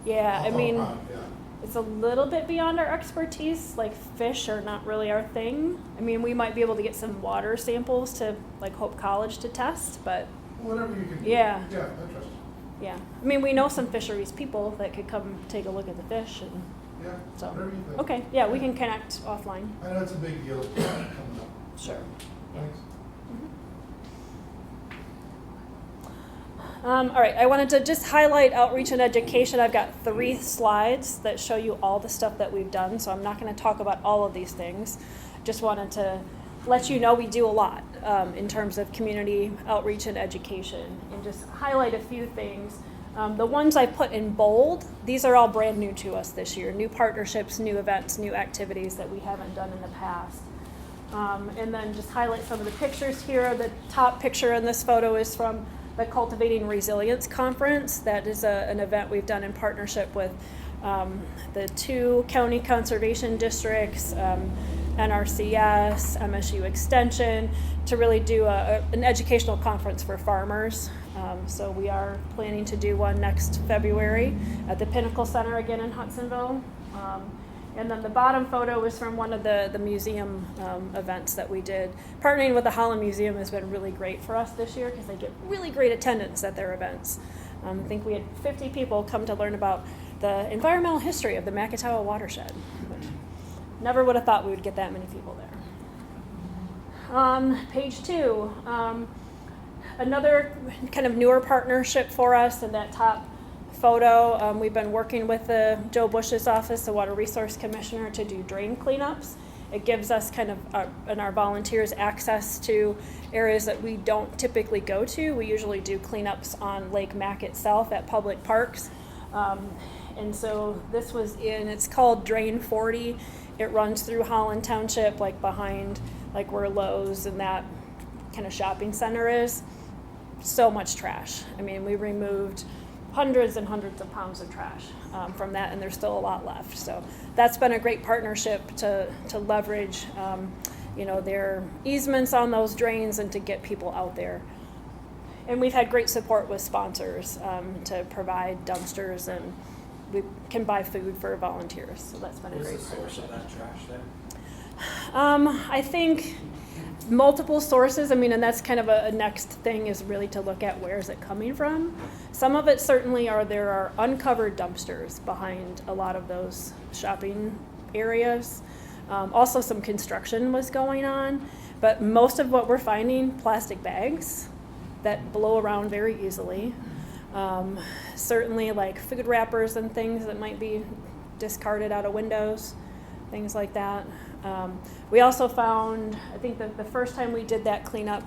Yeah, I mean, Pond, yeah. it's a little bit beyond our expertise. Like fish are not really our thing. I mean, we might be able to get some water samples to like Hope College to test, but Whatever you can do. Yeah. Yeah, I trust you. yeah. I mean, we know some fisheries people that could come take a look at the fish and Yeah, so. whatever you think. Okay, yeah, we can connect offline. I know it's a big deal coming up. Sure. Thanks. All right, I wanted to just highlight outreach and education. I've got 3 slides that show you all the stuff that we've done, so I'm not going to talk about all of these things. Just wanted to let you know we do a lot in terms of community outreach and education, and just highlight a few things. The ones I put in bold, these are all brand new to us this year. New partnerships, new events, new activities that we haven't done in the past. And then just highlight some of the pictures here. The top picture in this photo is from the Cultivating Resilience Conference. That is an event we've done in partnership with the 2 county conservation districts, NRCS, MSU Extension, to really do an educational conference for farmers. So we are planning to do one next February at the Pinnacle Center again in Hudsonville. And then the bottom photo is from one of the museum events that we did. Partnering with the Holland Museum has been really great for us this year because they get really great attendance at their events. I think we had 50 people come to learn about the environmental history of the McIntyre watershed, which never would have thought we would get that many people there. Page 2, another kind of newer partnership for us in that top photo. We've been working with Joe Bush's office, the Water Resource Commissioner, to do drain cleanups. It gives us kind of and our volunteers access to areas that we don't typically go to. We usually do cleanups on Lake MACC itself at public parks. And so this was it's called Drain 40. It runs through Holland Township, like behind like where Lowe's and that kind of shopping center is. So much trash. I mean, we removed hundreds and hundreds of pounds of trash from that, and there's still a lot left. So that's been a great partnership to leverage, their easements on those drains and to get people out there. And we've had great support with sponsors to provide dumpsters, and we can buy food for volunteers. So that's been a great partnership. That trash there? I think multiple sources. I mean, and that's kind of a next thing is really to look at where is it coming from. Some of it certainly there are uncovered dumpsters behind a lot of those shopping areas. Also some construction was going on, but most of what we're finding, plastic bags that blow around very easily. Certainly like food wrappers and things that might be discarded out of windows, things like that. We also found, I think the first time we did that cleanup,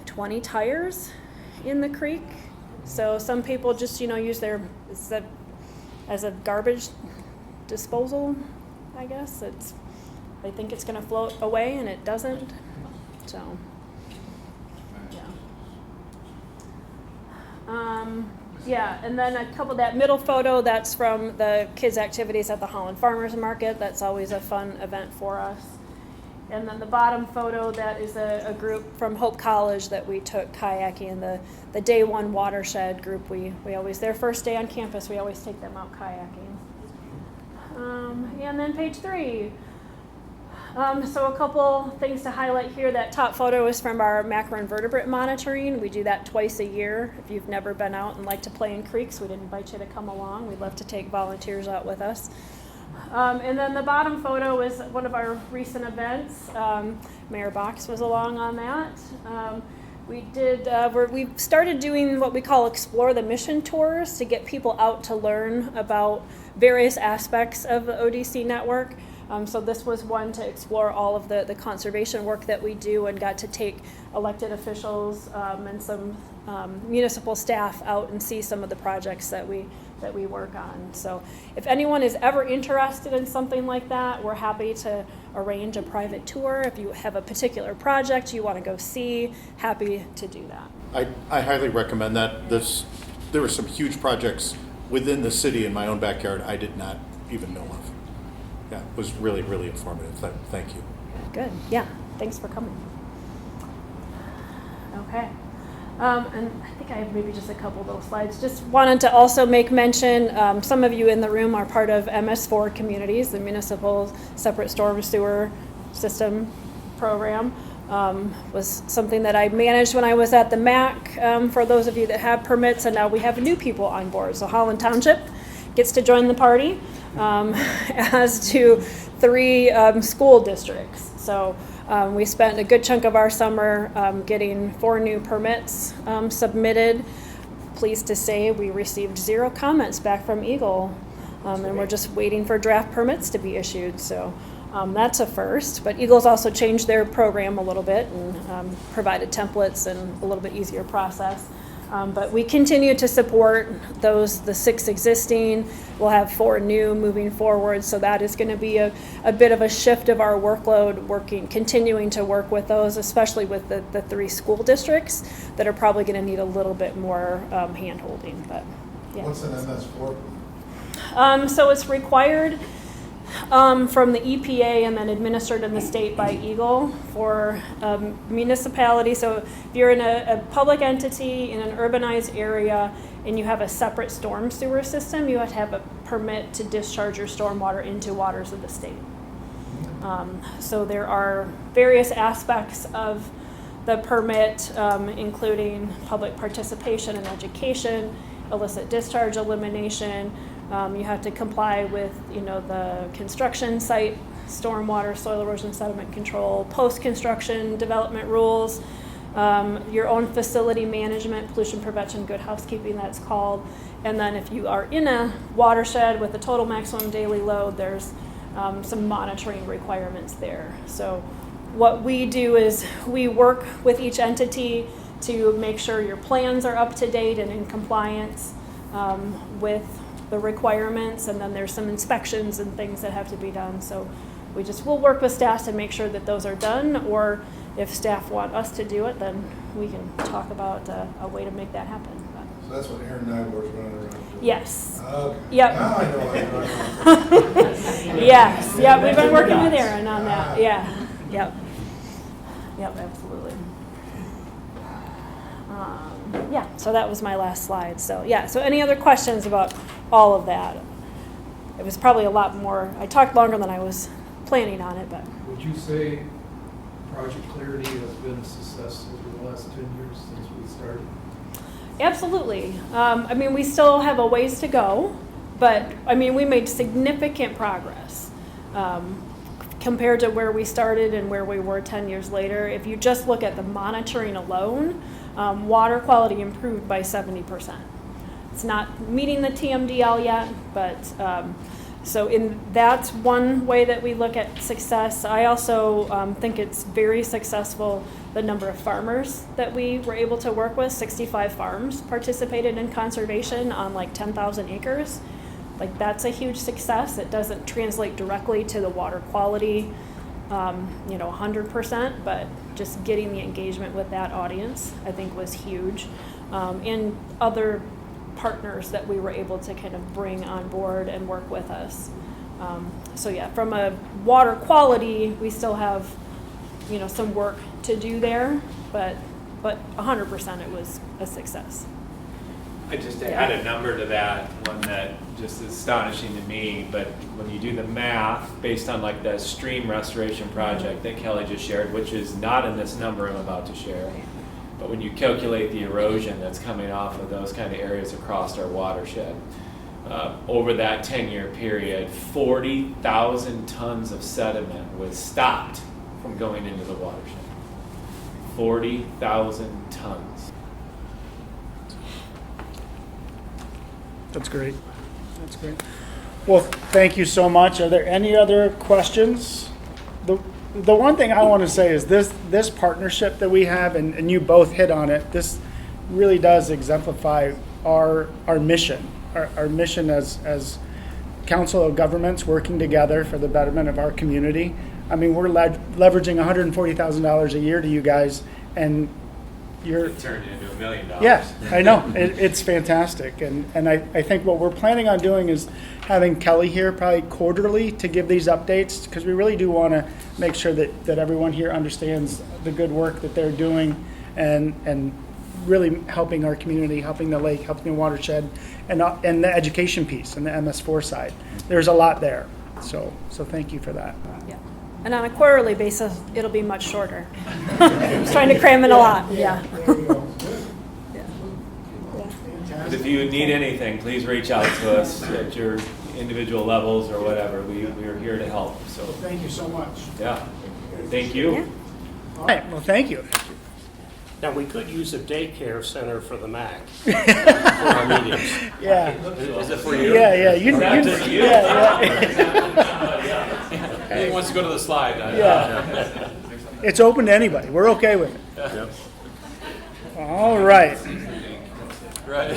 20 tires in the creek. So some people just, use as a garbage disposal, I guess. They think it's going to float away and it doesn't. So, yeah. And then a couple, that middle photo, that's from the kids' activities at the Holland Farmers Market. That's always a fun event for us. And then the bottom photo, that is a group from Hope College that we took kayaking, the Day 1 watershed group. We always, their first day on campus, we always take them out kayaking. And then page 3. So a couple things to highlight here. That top photo is from our macroinvertebrate monitoring. We do that twice a year. If you've never been out and like to play in creeks, we'd invite you to come along. We'd love to take volunteers out with us. And then the bottom photo is one of our recent events. Mayor Box was along on that. We started doing what we call Explore the Mission tours to get people out to learn about various aspects of the ODC network. So this was one to explore all of the conservation work that we do, and got to take elected officials and some municipal staff out and see some of the projects that we work on. So if anyone is ever interested in something like that, we're happy to arrange a private tour. If you have a particular project you want to go see, happy to do that. I highly recommend that. There were some huge projects within the city in my own backyard I did not even know of. Yeah, it was really, really informative. Thank you. Good. Yeah. Thanks for coming. Okay. And I think I have maybe just a couple of those slides. Just wanted to also make mention, some of you in the room are part of MS4 Communities, the Municipal Separate Storm Sewer System program. Was something that I managed when I was at the MACC, for those of you that have permits, and now we have new people on board. So Holland Township gets to join the party, as do 3 school districts. So we spent a good chunk of our summer getting 4 new permits submitted. Pleased to say we received 0 comments back from Eagle, and we're just waiting for draft permits to be issued. So that's a first. But Eagle's also changed their program a little bit and provided templates and a little bit easier process. But we continue to support the 6 existing. We'll have 4 new moving forward, so that is going to be a bit of a shift of our workload, continuing to work with those, especially with the 3 school districts that are probably going to need a little bit more hand-holding. But yeah. What's an MS4? So it's required from the EPA and then administered in the state by Eagle for municipality. So if you're in a public entity in an urbanized area and you have a separate storm sewer system, you have to have a permit to discharge your stormwater into waters of the state. So there are various aspects of the permit, including public participation and education, illicit discharge elimination. You have to comply with, the construction site, stormwater, soil erosion, sediment control, post-construction development rules, your own facility management, pollution prevention, good housekeeping, that's called. And then if you are in a watershed with a total maximum daily load, there's some monitoring requirements there. So what we do is we work with each entity to make sure your plans are up to date and in compliance with the requirements, and then there's some inspections and things that have to be done. So we'll work with staff to make sure that those are done, or if staff want us to do it, then we can talk about a way to make that happen. So that's what Aaron Nyborg's running around doing? Yes. Okay. Yep. Now I know. Yes. Yep. We've been working with Aaron on that. Yeah. Yep. Yep. Absolutely. Yeah. So that was my last slide. So yeah. So any other questions about all of that? It was probably a lot more. I talked longer than I was planning on it, but. Would you say Project Clarity has been a success over the last 10 years since we started? Absolutely. We still have a ways to go, but we made significant progress compared to where we started and where we were 10 years later. If you just look at the monitoring alone, water quality improved by 70%. It's not meeting the TMDL yet, but that's one way that we look at success. I also think it's very successful, the number of farmers that we were able to work with. 65 farms participated in conservation on 10,000 acres. That's a huge success. It doesn't translate directly to the water quality, 100%, but just getting the engagement with that audience, I think, was huge. And other partners that we were able to kind of bring on board and work with us. So yeah, from a water quality, we still have, some work to do there, but 100% it was a success. I just add a number to that, one that just is astonishing to me, but when you do the math based on like the stream restoration project that Kelly just shared, which is not in this number I'm about to share, but when you calculate the erosion that's coming off of those kind of areas across our watershed, over that 10-year period, 40,000 tons of sediment was stopped from going into the watershed. 40,000 tons. That's great. That's great. Well, thank you so much. Are there any other questions? The one thing I want to say is this partnership that we have, and you both hit on it, this really does exemplify our mission. Our mission as council of governments working together for the betterment of our community. I mean, we're leveraging $140,000 a year to you guys, and you're turned into $1 million. Yeah, I know. It's fantastic. And I think what we're planning on doing is having Kelly here probably quarterly to give these updates, because we really do want to make sure that everyone here understands the good work that they're doing and really helping our community, helping the lake, helping the watershed, and the education piece and the MS4 side. There's a lot there. So thank you for that. Yeah. And on a quarterly basis, it'll be much shorter. Just trying to cram in a lot. Yeah. But if you need anything, please reach out to us at your individual levels or whatever. We are here to help. So thank you so much. Yeah. Thank you. Yeah. All right. Well, thank you. Now, we could use a daycare center for the MACC for our meetings. Yeah. Is it for you? Yeah. He wants to go to the slide. Yeah. It's open to anybody. We're okay with it. Yep. All right. Right.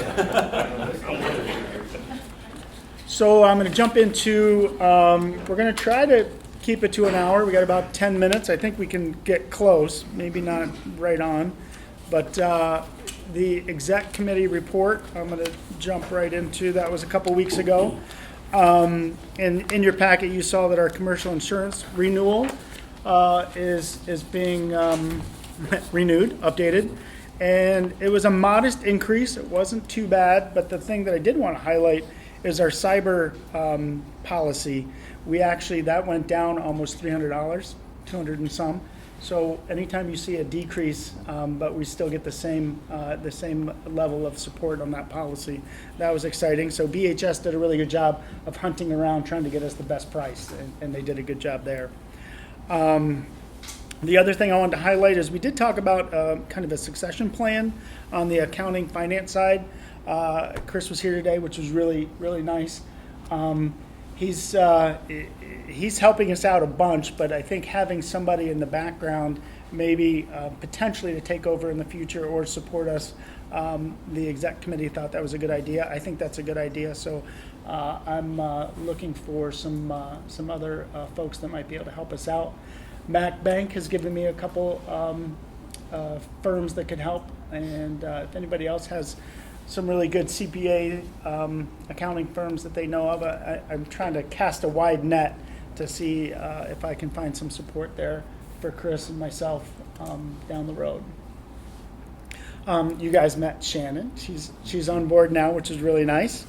So I'm going to jump into, we're going to try to keep it to an hour. We got about 10 minutes. I think we can get close, maybe not right on. But the exec committee report, I'm going to jump right into. That was a couple weeks ago. And in your packet, you saw that our commercial insurance renewal is being renewed, updated. And it was a modest increase. It wasn't too bad. But the thing that I did want to highlight is our cyber policy. That went down almost $300, 200 and some. So anytime you see a decrease, but we still get the same level of support on that policy, that was exciting. So BHS did a really good job of hunting around trying to get us the best price, and they did a good job there. The other thing I wanted to highlight is we did talk about kind of a succession plan on the accounting finance side. Chris was here today, which was really, really nice. He's helping us out a bunch, but I think having somebody in the background, maybe potentially to take over in the future or support us, the exec committee thought that was a good idea. I think that's a good idea. So I'm looking for some other folks that might be able to help us out. MACC Bank has given me a couple firms that could help, and if anybody else has some really good CPA accounting firms that they know of, I'm trying to cast a wide net to see if I can find some support there for Chris and myself down the road. You guys met Shannon. She's on board now, which is really nice.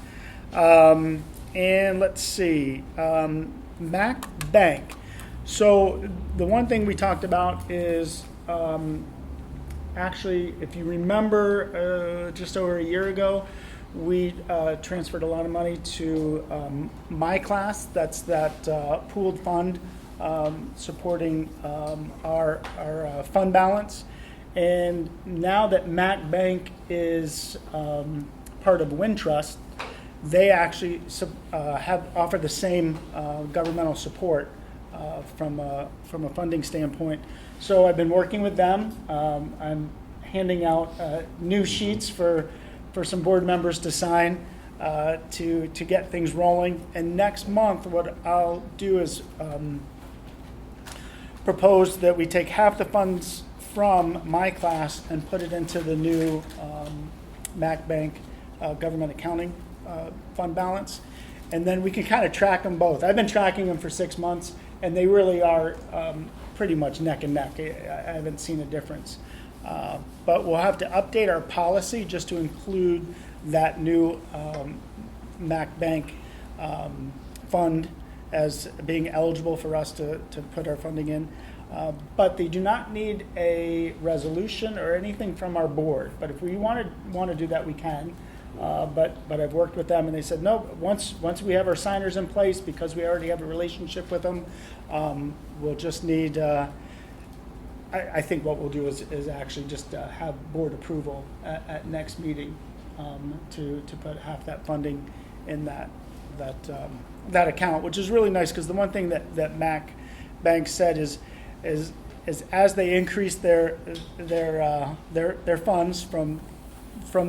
And let's see, MACC Bank. So the one thing we talked about is actually, if you remember, just over a year ago, we transferred a lot of money to my class. That's that pooled fund supporting our fund balance. And now that MACC Bank is part of Wintrust, they actually have offered the same governmental support from a funding standpoint. So I've been working with them. I'm handing out new sheets for some board members to sign to get things rolling. And next month, what I'll do is propose that we take half the funds from my class and put it into the new MACC Bank government accounting fund balance. And then we can kind of track them both. I've been tracking them for 6 months, and they really are pretty much neck and neck. I haven't seen a difference. But we'll have to update our policy just to include that new MACC Bank fund as being eligible for us to put our funding in. But they do not need a resolution or anything from our board. But if we want to do that, we can. But I've worked with them, and they said, no, once we have our signers in place, because we already have a relationship with them, we'll just need, I think what we'll do is actually just have board approval at next meeting to put half that funding in that account, which is really nice, because the one thing that MACC Bank said is as they increase their funds from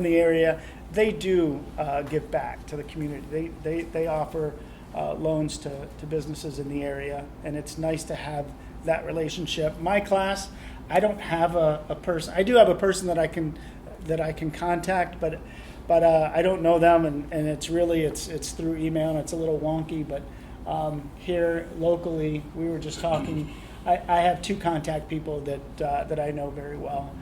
the area, they do give back to the community. They offer loans to businesses in the area, and it's nice to have that relationship. My class, I don't have a person. I do have a person that I can contact, but I don't know them, and it's through email, and it's a little wonky. But here locally, we were just talking. I have two contact people that I know very well,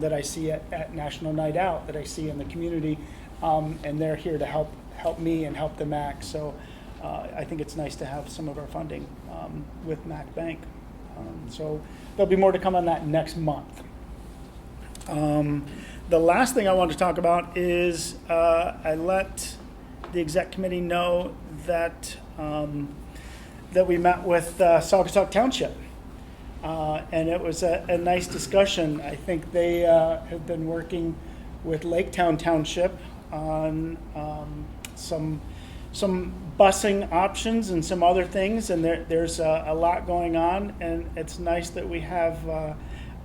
that I see at National Night Out, that I see in the community, and they're here to help me and help the MACC. So I think it's nice to have some of our funding with MACC Bank. So there'll be more to come on that next month. The last thing I want to talk about is I let the exec committee know that we met with Saugatuck Township. And it was a nice discussion. I think they have been working with Laketown Township on some busing options and some other things, and there's a lot going on, and it's nice that we have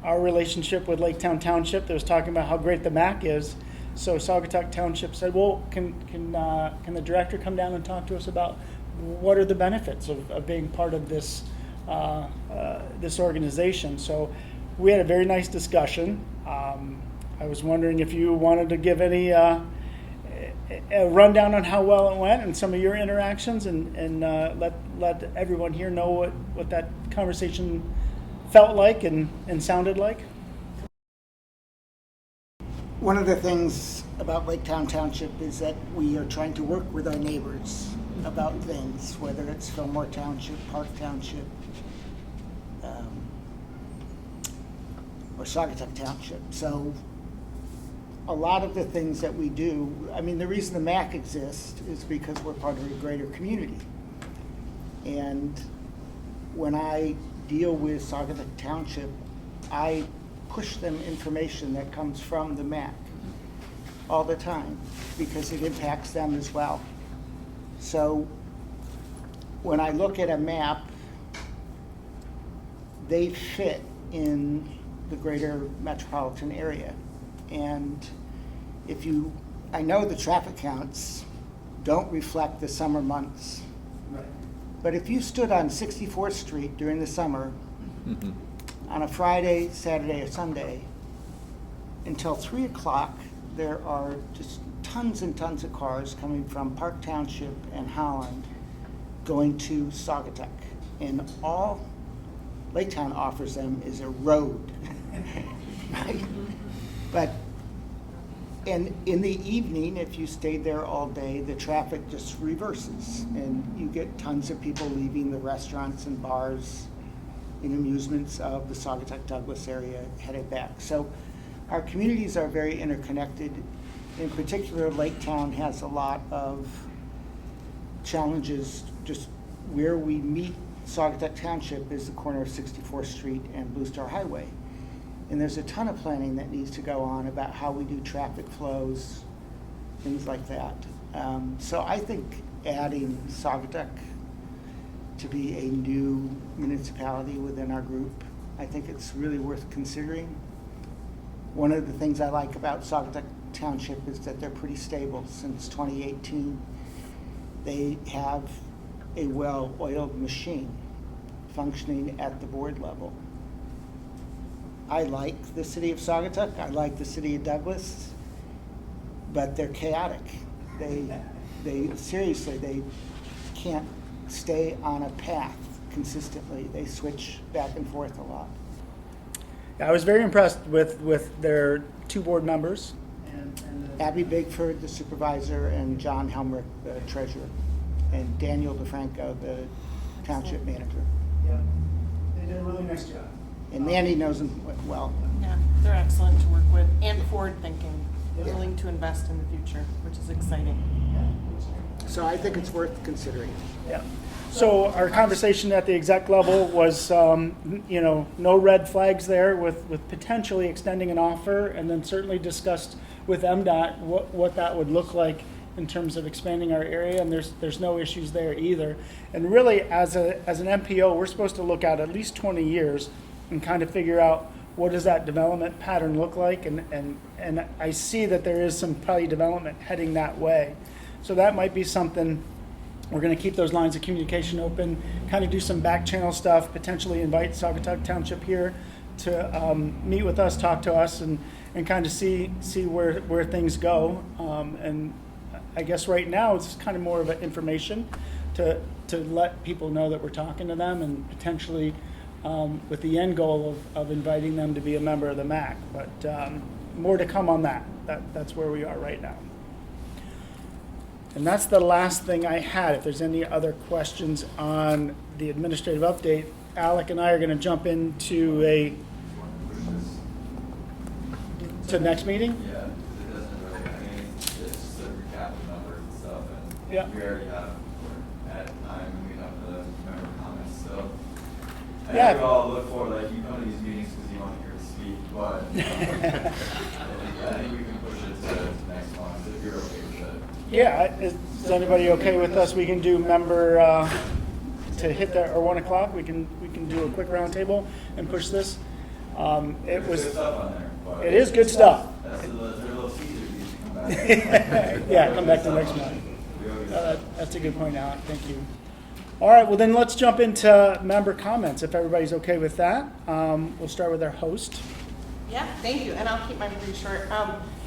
our relationship with Laketown Township that was talking about how great the MACC is. So Saugatuck Township said, well, can the director come down and talk to us about what are the benefits of being part of this this organization? So we had a very nice discussion. I was wondering if you wanted to give any a rundown on how well it went and some of your interactions, and let everyone here know what that conversation felt like and sounded like. One of the things about Laketown Township is that we are trying to work with our neighbors about things, whether it's Fillmore Township, Park Township, or Saugatuck Township. So a lot of the things that we do, I mean, the reason the MACC exists is because we're part of a greater community. And when I deal with Saugatuck Township, I push them information that comes from the MACC all the time because it impacts them as well. So when I look at a map, they fit in the greater metropolitan area. And I know the traffic counts don't reflect the summer months. Right. But if you stood on 64th Street during the summer, on a Friday, Saturday, or Sunday, until 3 o'clock, there are just tons and tons of cars coming from Park Township and Holland going to Saugatuck. And all Laketown offers them is a road. Right? But in the evening, if you stayed there all day, the traffic just reverses, and you get tons of people leaving the restaurants and bars and amusements of the Saugatuck Douglas area headed back. So our communities are very interconnected. In particular, Laketown has a lot of challenges. Just where we meet Saugatuck Township is the corner of 64th Street and Blue Star Highway. And there's a ton of planning that needs to go on about how we do traffic flows, things like that. So I think adding Saugatuck to be a new municipality within our group, I think it's really worth considering. One of the things I like about Saugatuck Township is that they're pretty stable. Since 2018, they have a well-oiled machine functioning at the board level. I like the city of Saugatuck, I like the city of Douglas, but they're chaotic. They seriously, they can't stay on a path consistently. They switch back and forth a lot. I was very impressed with their two board members, Abby Bigford, the supervisor, and John Helmrich, the treasurer, and Daniel DeFranco, the township manager. Yeah, they did a really nice job. And Mandy knows them well. Yeah, they're excellent to work with and forward thinking, willing to invest in the future, which is exciting. So I think it's worth considering. Yeah. So our conversation at the exec level was, no red flags there with potentially extending an offer, and then certainly discussed with MDOT what that would look like in terms of expanding our area, and there's no issues there either. And really, as an MPO, we're supposed to look at least 20 years and kind of figure out what does that development pattern look like, and I see that there is some probably development heading that way. So that might be something. We're going to keep those lines of communication open, kind of do some back channel stuff, potentially invite Saugatuck Township here to meet with us, talk to us, and kind of see where things go. And I guess right now it's kind of more of an information to let people know that we're talking to them, and potentially with the end goal of inviting them to be a member of the MACC. But more to come on that. That's where we are right now. And that's the last thing I had. If there's any other questions on the administrative update, Alec and I are going to jump into to next meeting. Yeah, it doesn't really, it's just a recap of numbers and stuff, and Yeah. we already we're at time, and we have the member comments, so. I Yeah. think we all look forward, you come to these meetings because you want to hear us speak, but I think we can push it to next month, if you're okay with it. Yeah, is anybody okay with us? We can do member to hit our 1 o'clock. We can do a quick roundtable and push this. There's good stuff on there. But It is good stuff. That's a little teaser you should come back. Yeah, come back to next month. That's a good point, Alec. Thank you. All right, well then let's jump into member comments if everybody's okay with that. We'll start with our host. Yeah, thank you, and I'll keep mine pretty short.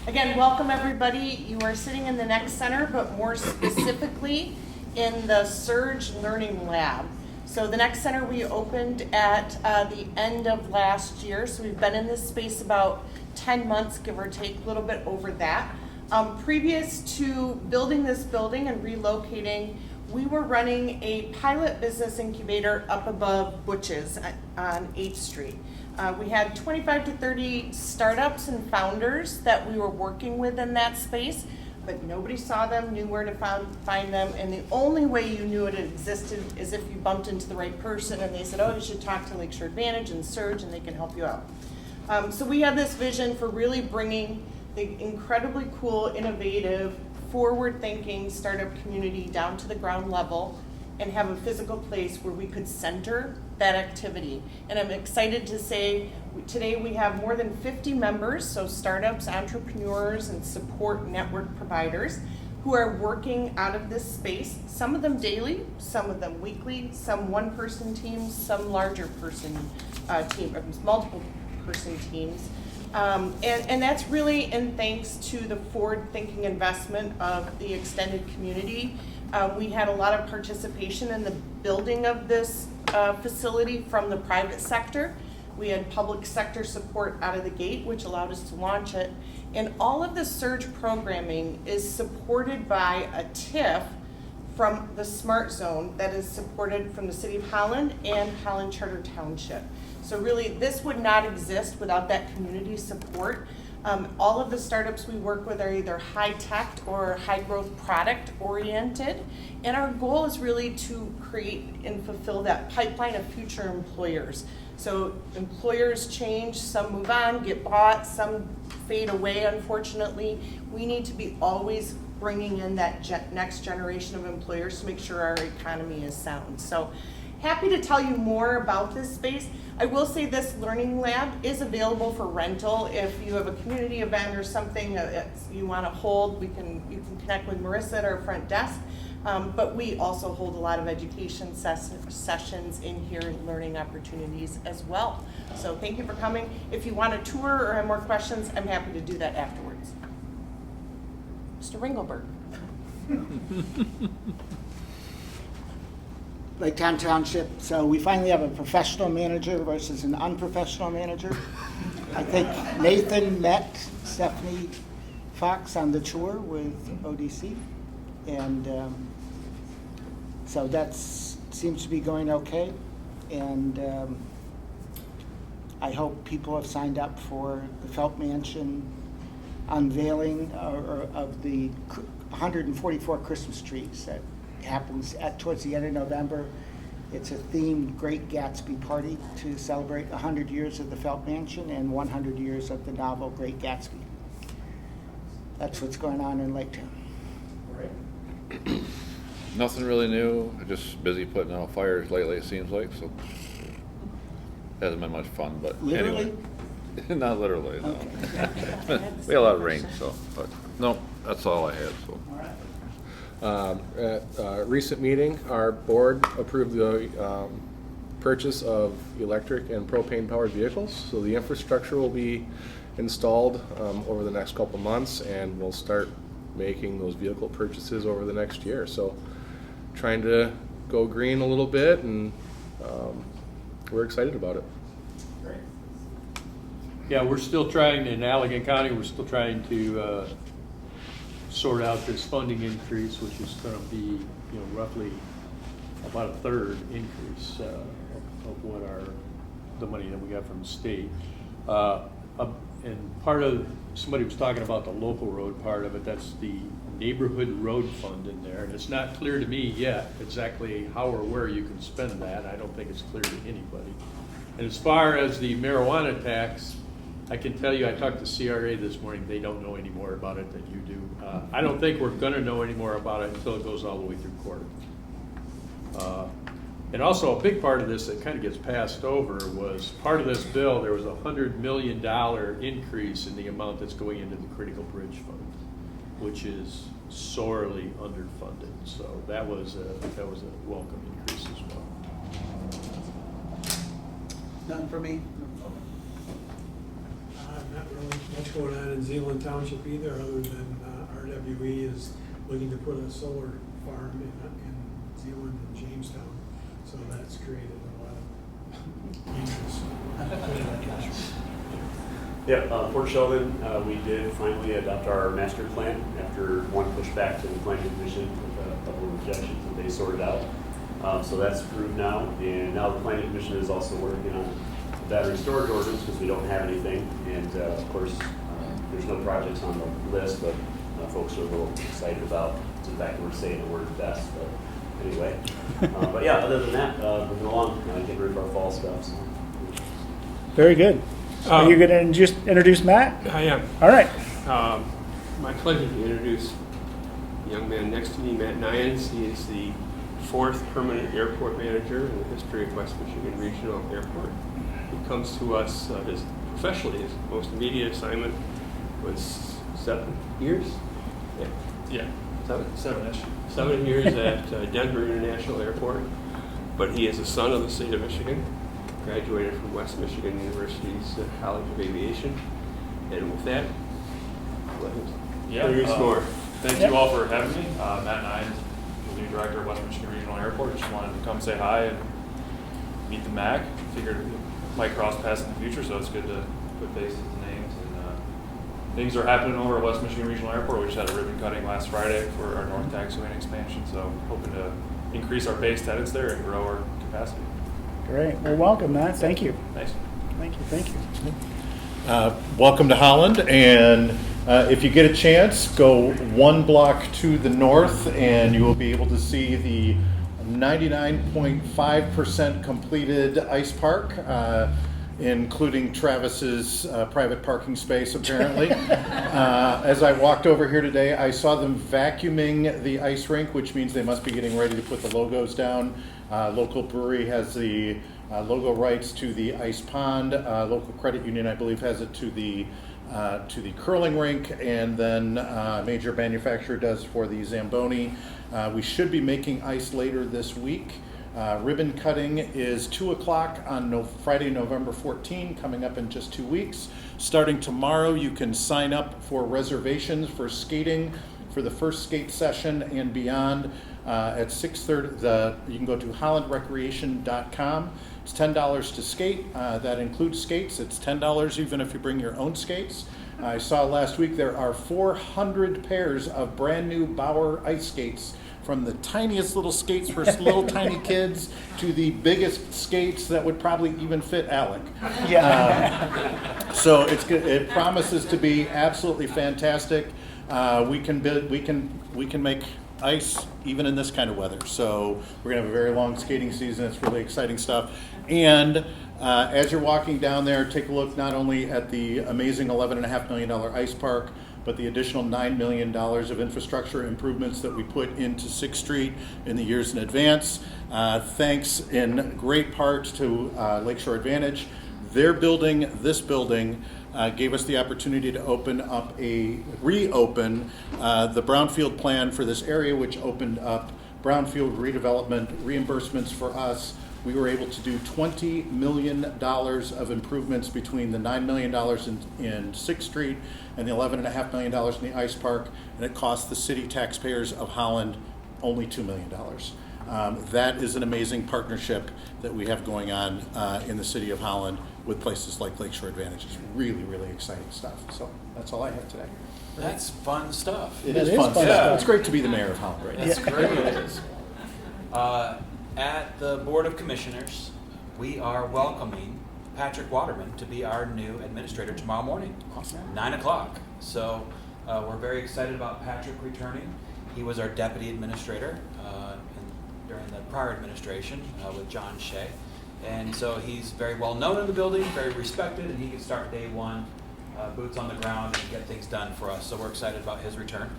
Again, welcome everybody. You are sitting in the Next Center, but more specifically in the Surge Learning Lab. So the Next Center we opened at the end of last year, so we've been in this space about 10 months, give or take, a little bit over that. Previous to building this building and relocating, we were running a pilot business incubator up above Butch's on 8th Street. We had 25 to 30 startups and founders that we were working with in that space, but nobody saw them, knew where to find them, and the only way you knew it existed is if you bumped into the right person and they said, oh, you should talk to Lakeshore Advantage and Surge and they can help you out. So we had this vision for really bringing the incredibly cool, innovative, forward-thinking startup community down to the ground level and have a physical place where we could center that activity. And I'm excited to say today we have more than 50 members, so startups, entrepreneurs, and support network providers who are working out of this space, some of them daily, some of them weekly, some one-person teams, some larger person team, multiple person teams. And that's really in thanks to the forward-thinking investment of the extended community. We had a lot of participation in the building of this facility from the private sector. We had public sector support out of the gate, which allowed us to launch it. And all of the Surge programming is supported by a TIF from the Smart Zone that is supported from the City of Holland and Holland Charter Township. So really, this would not exist without that community support. All of the startups we work with are either high-tech or high-growth product-oriented, and our goal is really to create and fulfill that pipeline of future employers. So employers change, some move on, get bought, some fade away, unfortunately. We need to be always bringing in that next generation of employers to make sure our economy is sound. So happy to tell you more about this space. I will say this learning lab is available for rental. If you have a community event or something you want to hold, you can connect with Marissa at our front desk. But we also hold a lot of education sessions in here and learning opportunities as well. So thank you for coming. If you want a tour or have more questions, I'm happy to do that afterwards. Mr. Ringelberg. Lake Township, so we finally have a professional manager versus an unprofessional manager. I think Nathan met Stephanie Fox on the tour with ODC, and so that seems to be going okay. And I hope people have signed up for the Felt Mansion unveiling of the 144 Christmas trees that happens towards the end of November. It's a themed Great Gatsby party to celebrate 100 years of the Felt Mansion and 100 years of the novel Great Gatsby. That's what's going on in Lake Town. Nothing really new. Just busy putting out fires lately, it seems like. So hasn't been much fun, but Literally? anyway. Not literally, no. Okay. We had a lot of rain, so. But no, that's all I had. So. At a recent meeting, our board approved the purchase of electric and propane-powered vehicles. So the infrastructure will be installed over the next couple months, and we'll start making those vehicle purchases over the next year. So trying to go green a little bit, and we're excited about it. Yeah, we're still trying, in Allegan County, we're still trying to sort out this funding increase, which is going to be, roughly about a third increase of what the money that we got from the state. And part of, somebody was talking about the local road part of it, that's the neighborhood road fund in there. And it's not clear to me yet exactly how or where you can spend that. I don't think it's clear to anybody. And as far as the marijuana tax, I can tell you, I talked to CRA this morning, they don't know any more about it than you do. I don't think we're gonna know any more about it until it goes all the way through court. And also a big part of this that kind of gets passed over was part of this bill, there was a $100 million increase in the amount that's going into the Critical Bridge Fund, which is sorely underfunded. So that was a welcome increase as well. None for me. Not really much going on in Zeeland Township either, other than RWE is looking to put a solar farm in Zeeland and Jamestown. So that's created a lot of interest. Yeah, Port Sheldon, we did finally adopt our master plan after one pushback to the planning commission with a couple of objections that they sorted out. So that's approved now, and now the planning commission is also working on battery storage ordinance because we don't have anything, and of course there's no projects on the list, but folks are a little excited about the fact that we're saying the word best. But anyway, but yeah, other than that, moving along, getting rid of our fall stuff. So. Very good. Are you going to just introduce Matt? I am. All right. My pleasure to introduce the young man next to me, Matt Nyans. He is the 4th permanent airport manager in the history of West Michigan Regional Airport. He comes to us professionally. His most immediate assignment was 7 years. Yeah. 7-ish. 7 years at Denver International Airport. But he is a son of the state of Michigan. Graduated from West Michigan University's College of Aviation. And with that, let him introduce more. Thank you all for having me. Matt Nyans, the new director of West Michigan Regional Airport. Just wanted to come say hi and meet the MACC. Figured we might cross paths in the future, so it's good to put faces to names. And things are happening over at West Michigan Regional Airport. We just had a ribbon cutting last Friday for our North Taxiway expansion, so hoping to increase our base tenants there and grow our capacity. Great. Well, welcome, Matt. Thank you. Thanks. Thank you. Welcome to Holland, and if you get a chance, go 1 block to the north and you will be able to see the 99.5% completed ice park, including Travis's private parking space, apparently. As I walked over here today, I saw them vacuuming the ice rink, which means they must be getting ready to put the logos down. Local brewery has the logo rights to the ice pond. Local credit union, I believe, has it to the curling rink, and then major manufacturer does for the Zamboni. We should be making ice later this week. Ribbon cutting is 2 o'clock on Friday, November 14, coming up in just 2 weeks. Starting tomorrow, you can sign up for reservations for skating for the first skate session and beyond at 6:30. You can go to hollandrecreation.com. It's $10 to skate. That includes skates. It's $10 even if you bring your own skates. I saw last week there are 400 pairs of brand new Bauer ice skates, from the tiniest little skates for little tiny kids to the biggest skates that would probably even fit Alec. Yeah. So it's good. It promises to be absolutely fantastic. We can make ice even in this kind of weather. So we're gonna have a very long skating season. It's really exciting stuff. And as you're walking down there, take a look not only at the amazing $11.5 million ice park, but the additional $9 million of infrastructure improvements that we put into 6th Street in the years in advance. Thanks in great part to Lakeshore Advantage. Their building, this building, gave us the opportunity to reopen the brownfield plan for this area, which opened up brownfield redevelopment reimbursements for us. We were able to do $20 million of improvements between the $9 million in 6th Street and the $11.5 million in the ice park, and it cost the city taxpayers of Holland only $2 million. That is an amazing partnership that we have going on in the city of Holland with places like Lakeshore Advantage. It's really, really exciting stuff. So that's all I have today. That's fun stuff. It is fun stuff. It's great to be the mayor of Holland right now. That's great. It is. At the Board of Commissioners, we are welcoming Patrick Waterman to be our new administrator tomorrow morning, 9 o'clock. So we're very excited about Patrick returning. He was our deputy administrator during the prior administration with John Shea. And so he's very well known in the building, very respected, and he can start day one, boots on the ground, and get things done for us. So we're excited about his return.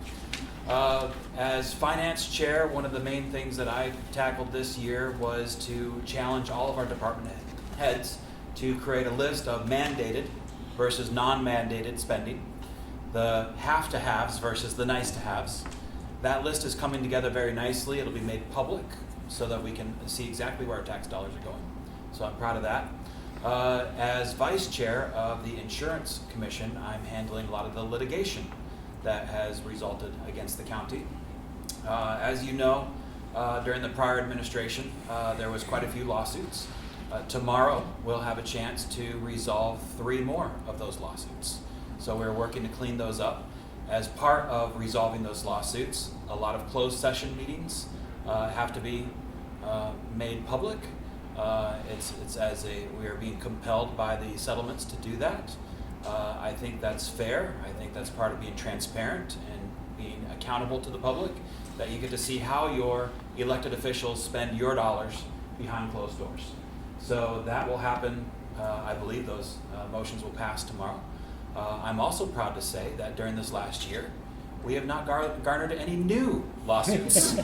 As finance chair, one of the main things that I tackled this year was to challenge all of our department heads to create a list of mandated versus non-mandated spending, the have-to-haves versus the nice-to-haves. That list is coming together very nicely. It'll be made public so that we can see exactly where our tax dollars are going. So I'm proud of that. As vice chair of the Insurance Commission, I'm handling a lot of the litigation that has resulted against the county. As you know, during the prior administration, there was quite a few lawsuits. Tomorrow, we'll have a chance to resolve 3 more of those lawsuits. So we're working to clean those up. As part of resolving those lawsuits, a lot of closed session meetings have to be made public. We are being compelled by the settlements to do that. I think that's fair. I think that's part of being transparent and being accountable to the public, that you get to see how your elected officials spend your dollars behind closed doors. So that will happen. I believe those motions will pass tomorrow. I'm also proud to say that during this last year, we have not garnered any new lawsuits.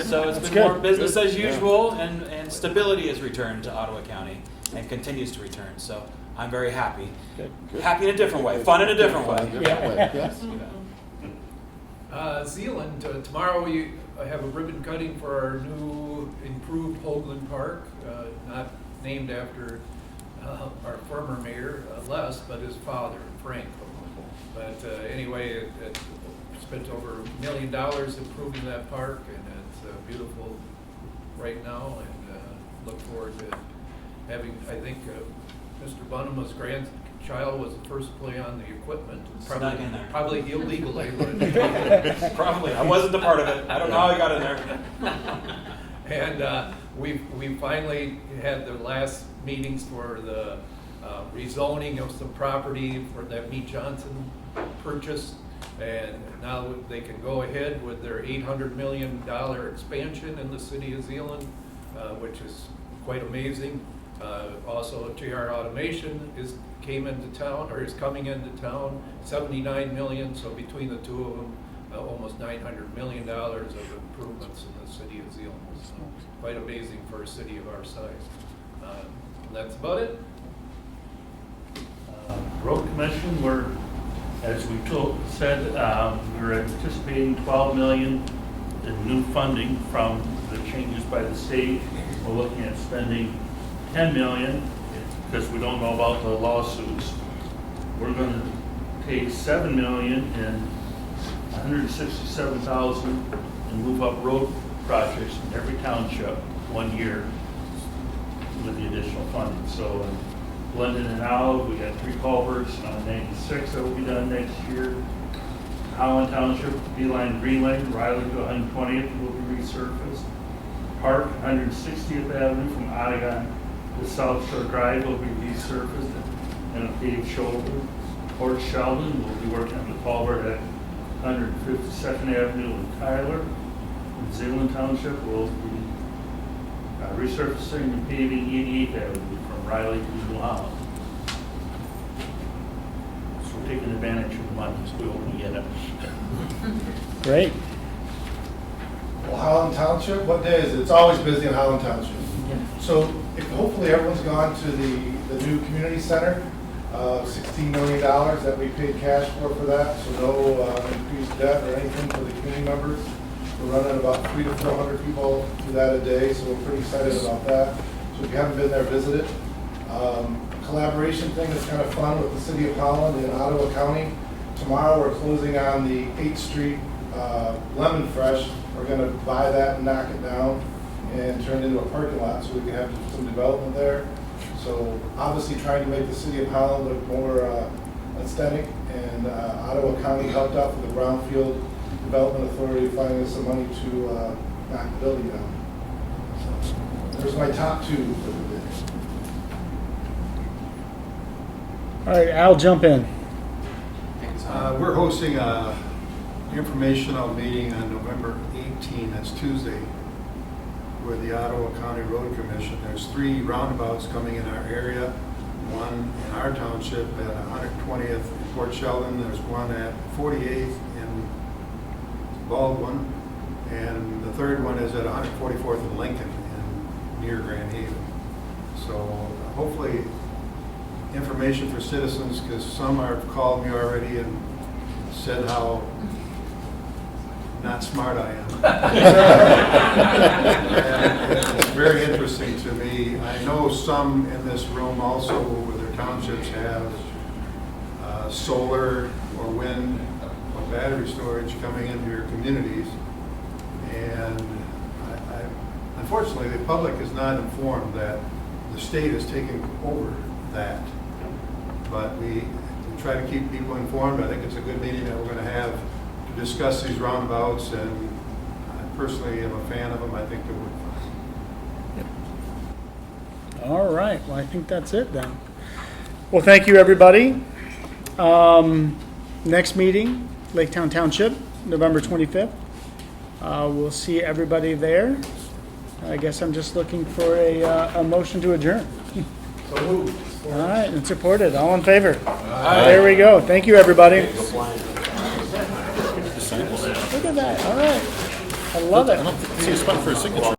So it's been more business as usual, and stability has returned to Ottawa County and continues to return. So I'm very happy. Good. Happy in a different way, fun in a different way. Yes. Zealand, tomorrow we have a ribbon cutting for our new improved Hoagland Park, not named after our former mayor, Les, but his father, Frank. But anyway, it spent over $1 million improving that park, and it's beautiful right now, and look forward to having, I think, Mr. Bunhama's grandchild was the first to play on the equipment. Probably illegally. But probably. I wasn't a part of it. I don't know how he got in there. And we finally had the last meetings for the rezoning of some property for that Meade Johnson purchase. And now they can go ahead with their $800 million expansion in the city of Zeeland, which is quite amazing. Also, JR Automation is coming into town, $79 million. So between the two of them, almost $900 million of improvements in the city of Zeeland. So quite amazing for a city of our size. That's about it. Road Commission, as we said, we're anticipating $12 million in new funding from the changes by the state. We're looking at spending $10 million because we don't know about the lawsuits. We're going to take $7 million and $167,000 and move up road projects in every township 1 year with the additional funding. So Glendon and Olive, we got 3 culverts on 96 that will be done next year. Holland Township, Beeline, Green Lane, Riley to 120th will be resurfaced. Park, 160th Avenue from Oregon to South Shore Drive will be resurfaced and a paved shoulder. Port Sheldon will be working on the culvert at 152nd Avenue in Tyler. And Zeeland Township will be resurfacing and paving 88th Avenue from Riley to New Holland. So we're taking advantage of the money, so we hope we get it. Great. Well, Holland Township, what day is it? It's always busy in Holland Township. So if hopefully everyone's gone to the new community center, $16 million that we paid cash for that, so no increased debt or anything for the community members. We're running about 300 to 400 people through that a day, so we're pretty excited about that. So if you haven't been there, visit it. Collaboration thing is kind of fun with the City of Holland and Ottawa County. Tomorrow we're closing on the 8th Street Lemon Fresh. We're going to buy that and knock it down and turn it into a parking lot so we can have some development there. So obviously trying to make the City of Holland look more aesthetic, and Ottawa County helped out with the Brownfield Development Authority finding us some money to knock the building down. So there's my top 2 for the day. All right, Al, jump in. We're hosting a informational meeting on November 18, that's Tuesday, with the Ottawa County Road Commission. There's 3 roundabouts coming in our area, one in our township at 120th in Port Sheldon, there's one at 48th in Baldwin, and the third one is at 144th in Lincoln near Grand Haven. So hopefully information for citizens, because some have called me already and said how not smart I am. And it's very interesting to me. I know some in this room also where their townships have solar or wind or battery storage coming into your communities. And unfortunately, the public is not informed that the state is taking over that. But we try to keep people informed. I think it's a good meeting that we're going to have to discuss these roundabouts, and I personally am a fan of them. I think they work fine. All right, well, I think that's it then. Well, thank you, everybody. Next meeting, Laketown Township, November 25th. We'll see everybody there. I guess I'm just looking for a motion to adjourn. So moved. All right, and supported. All in favor? There we go. Thank you, everybody. Look at that. All right. I love it. I don't see a spot for a signature.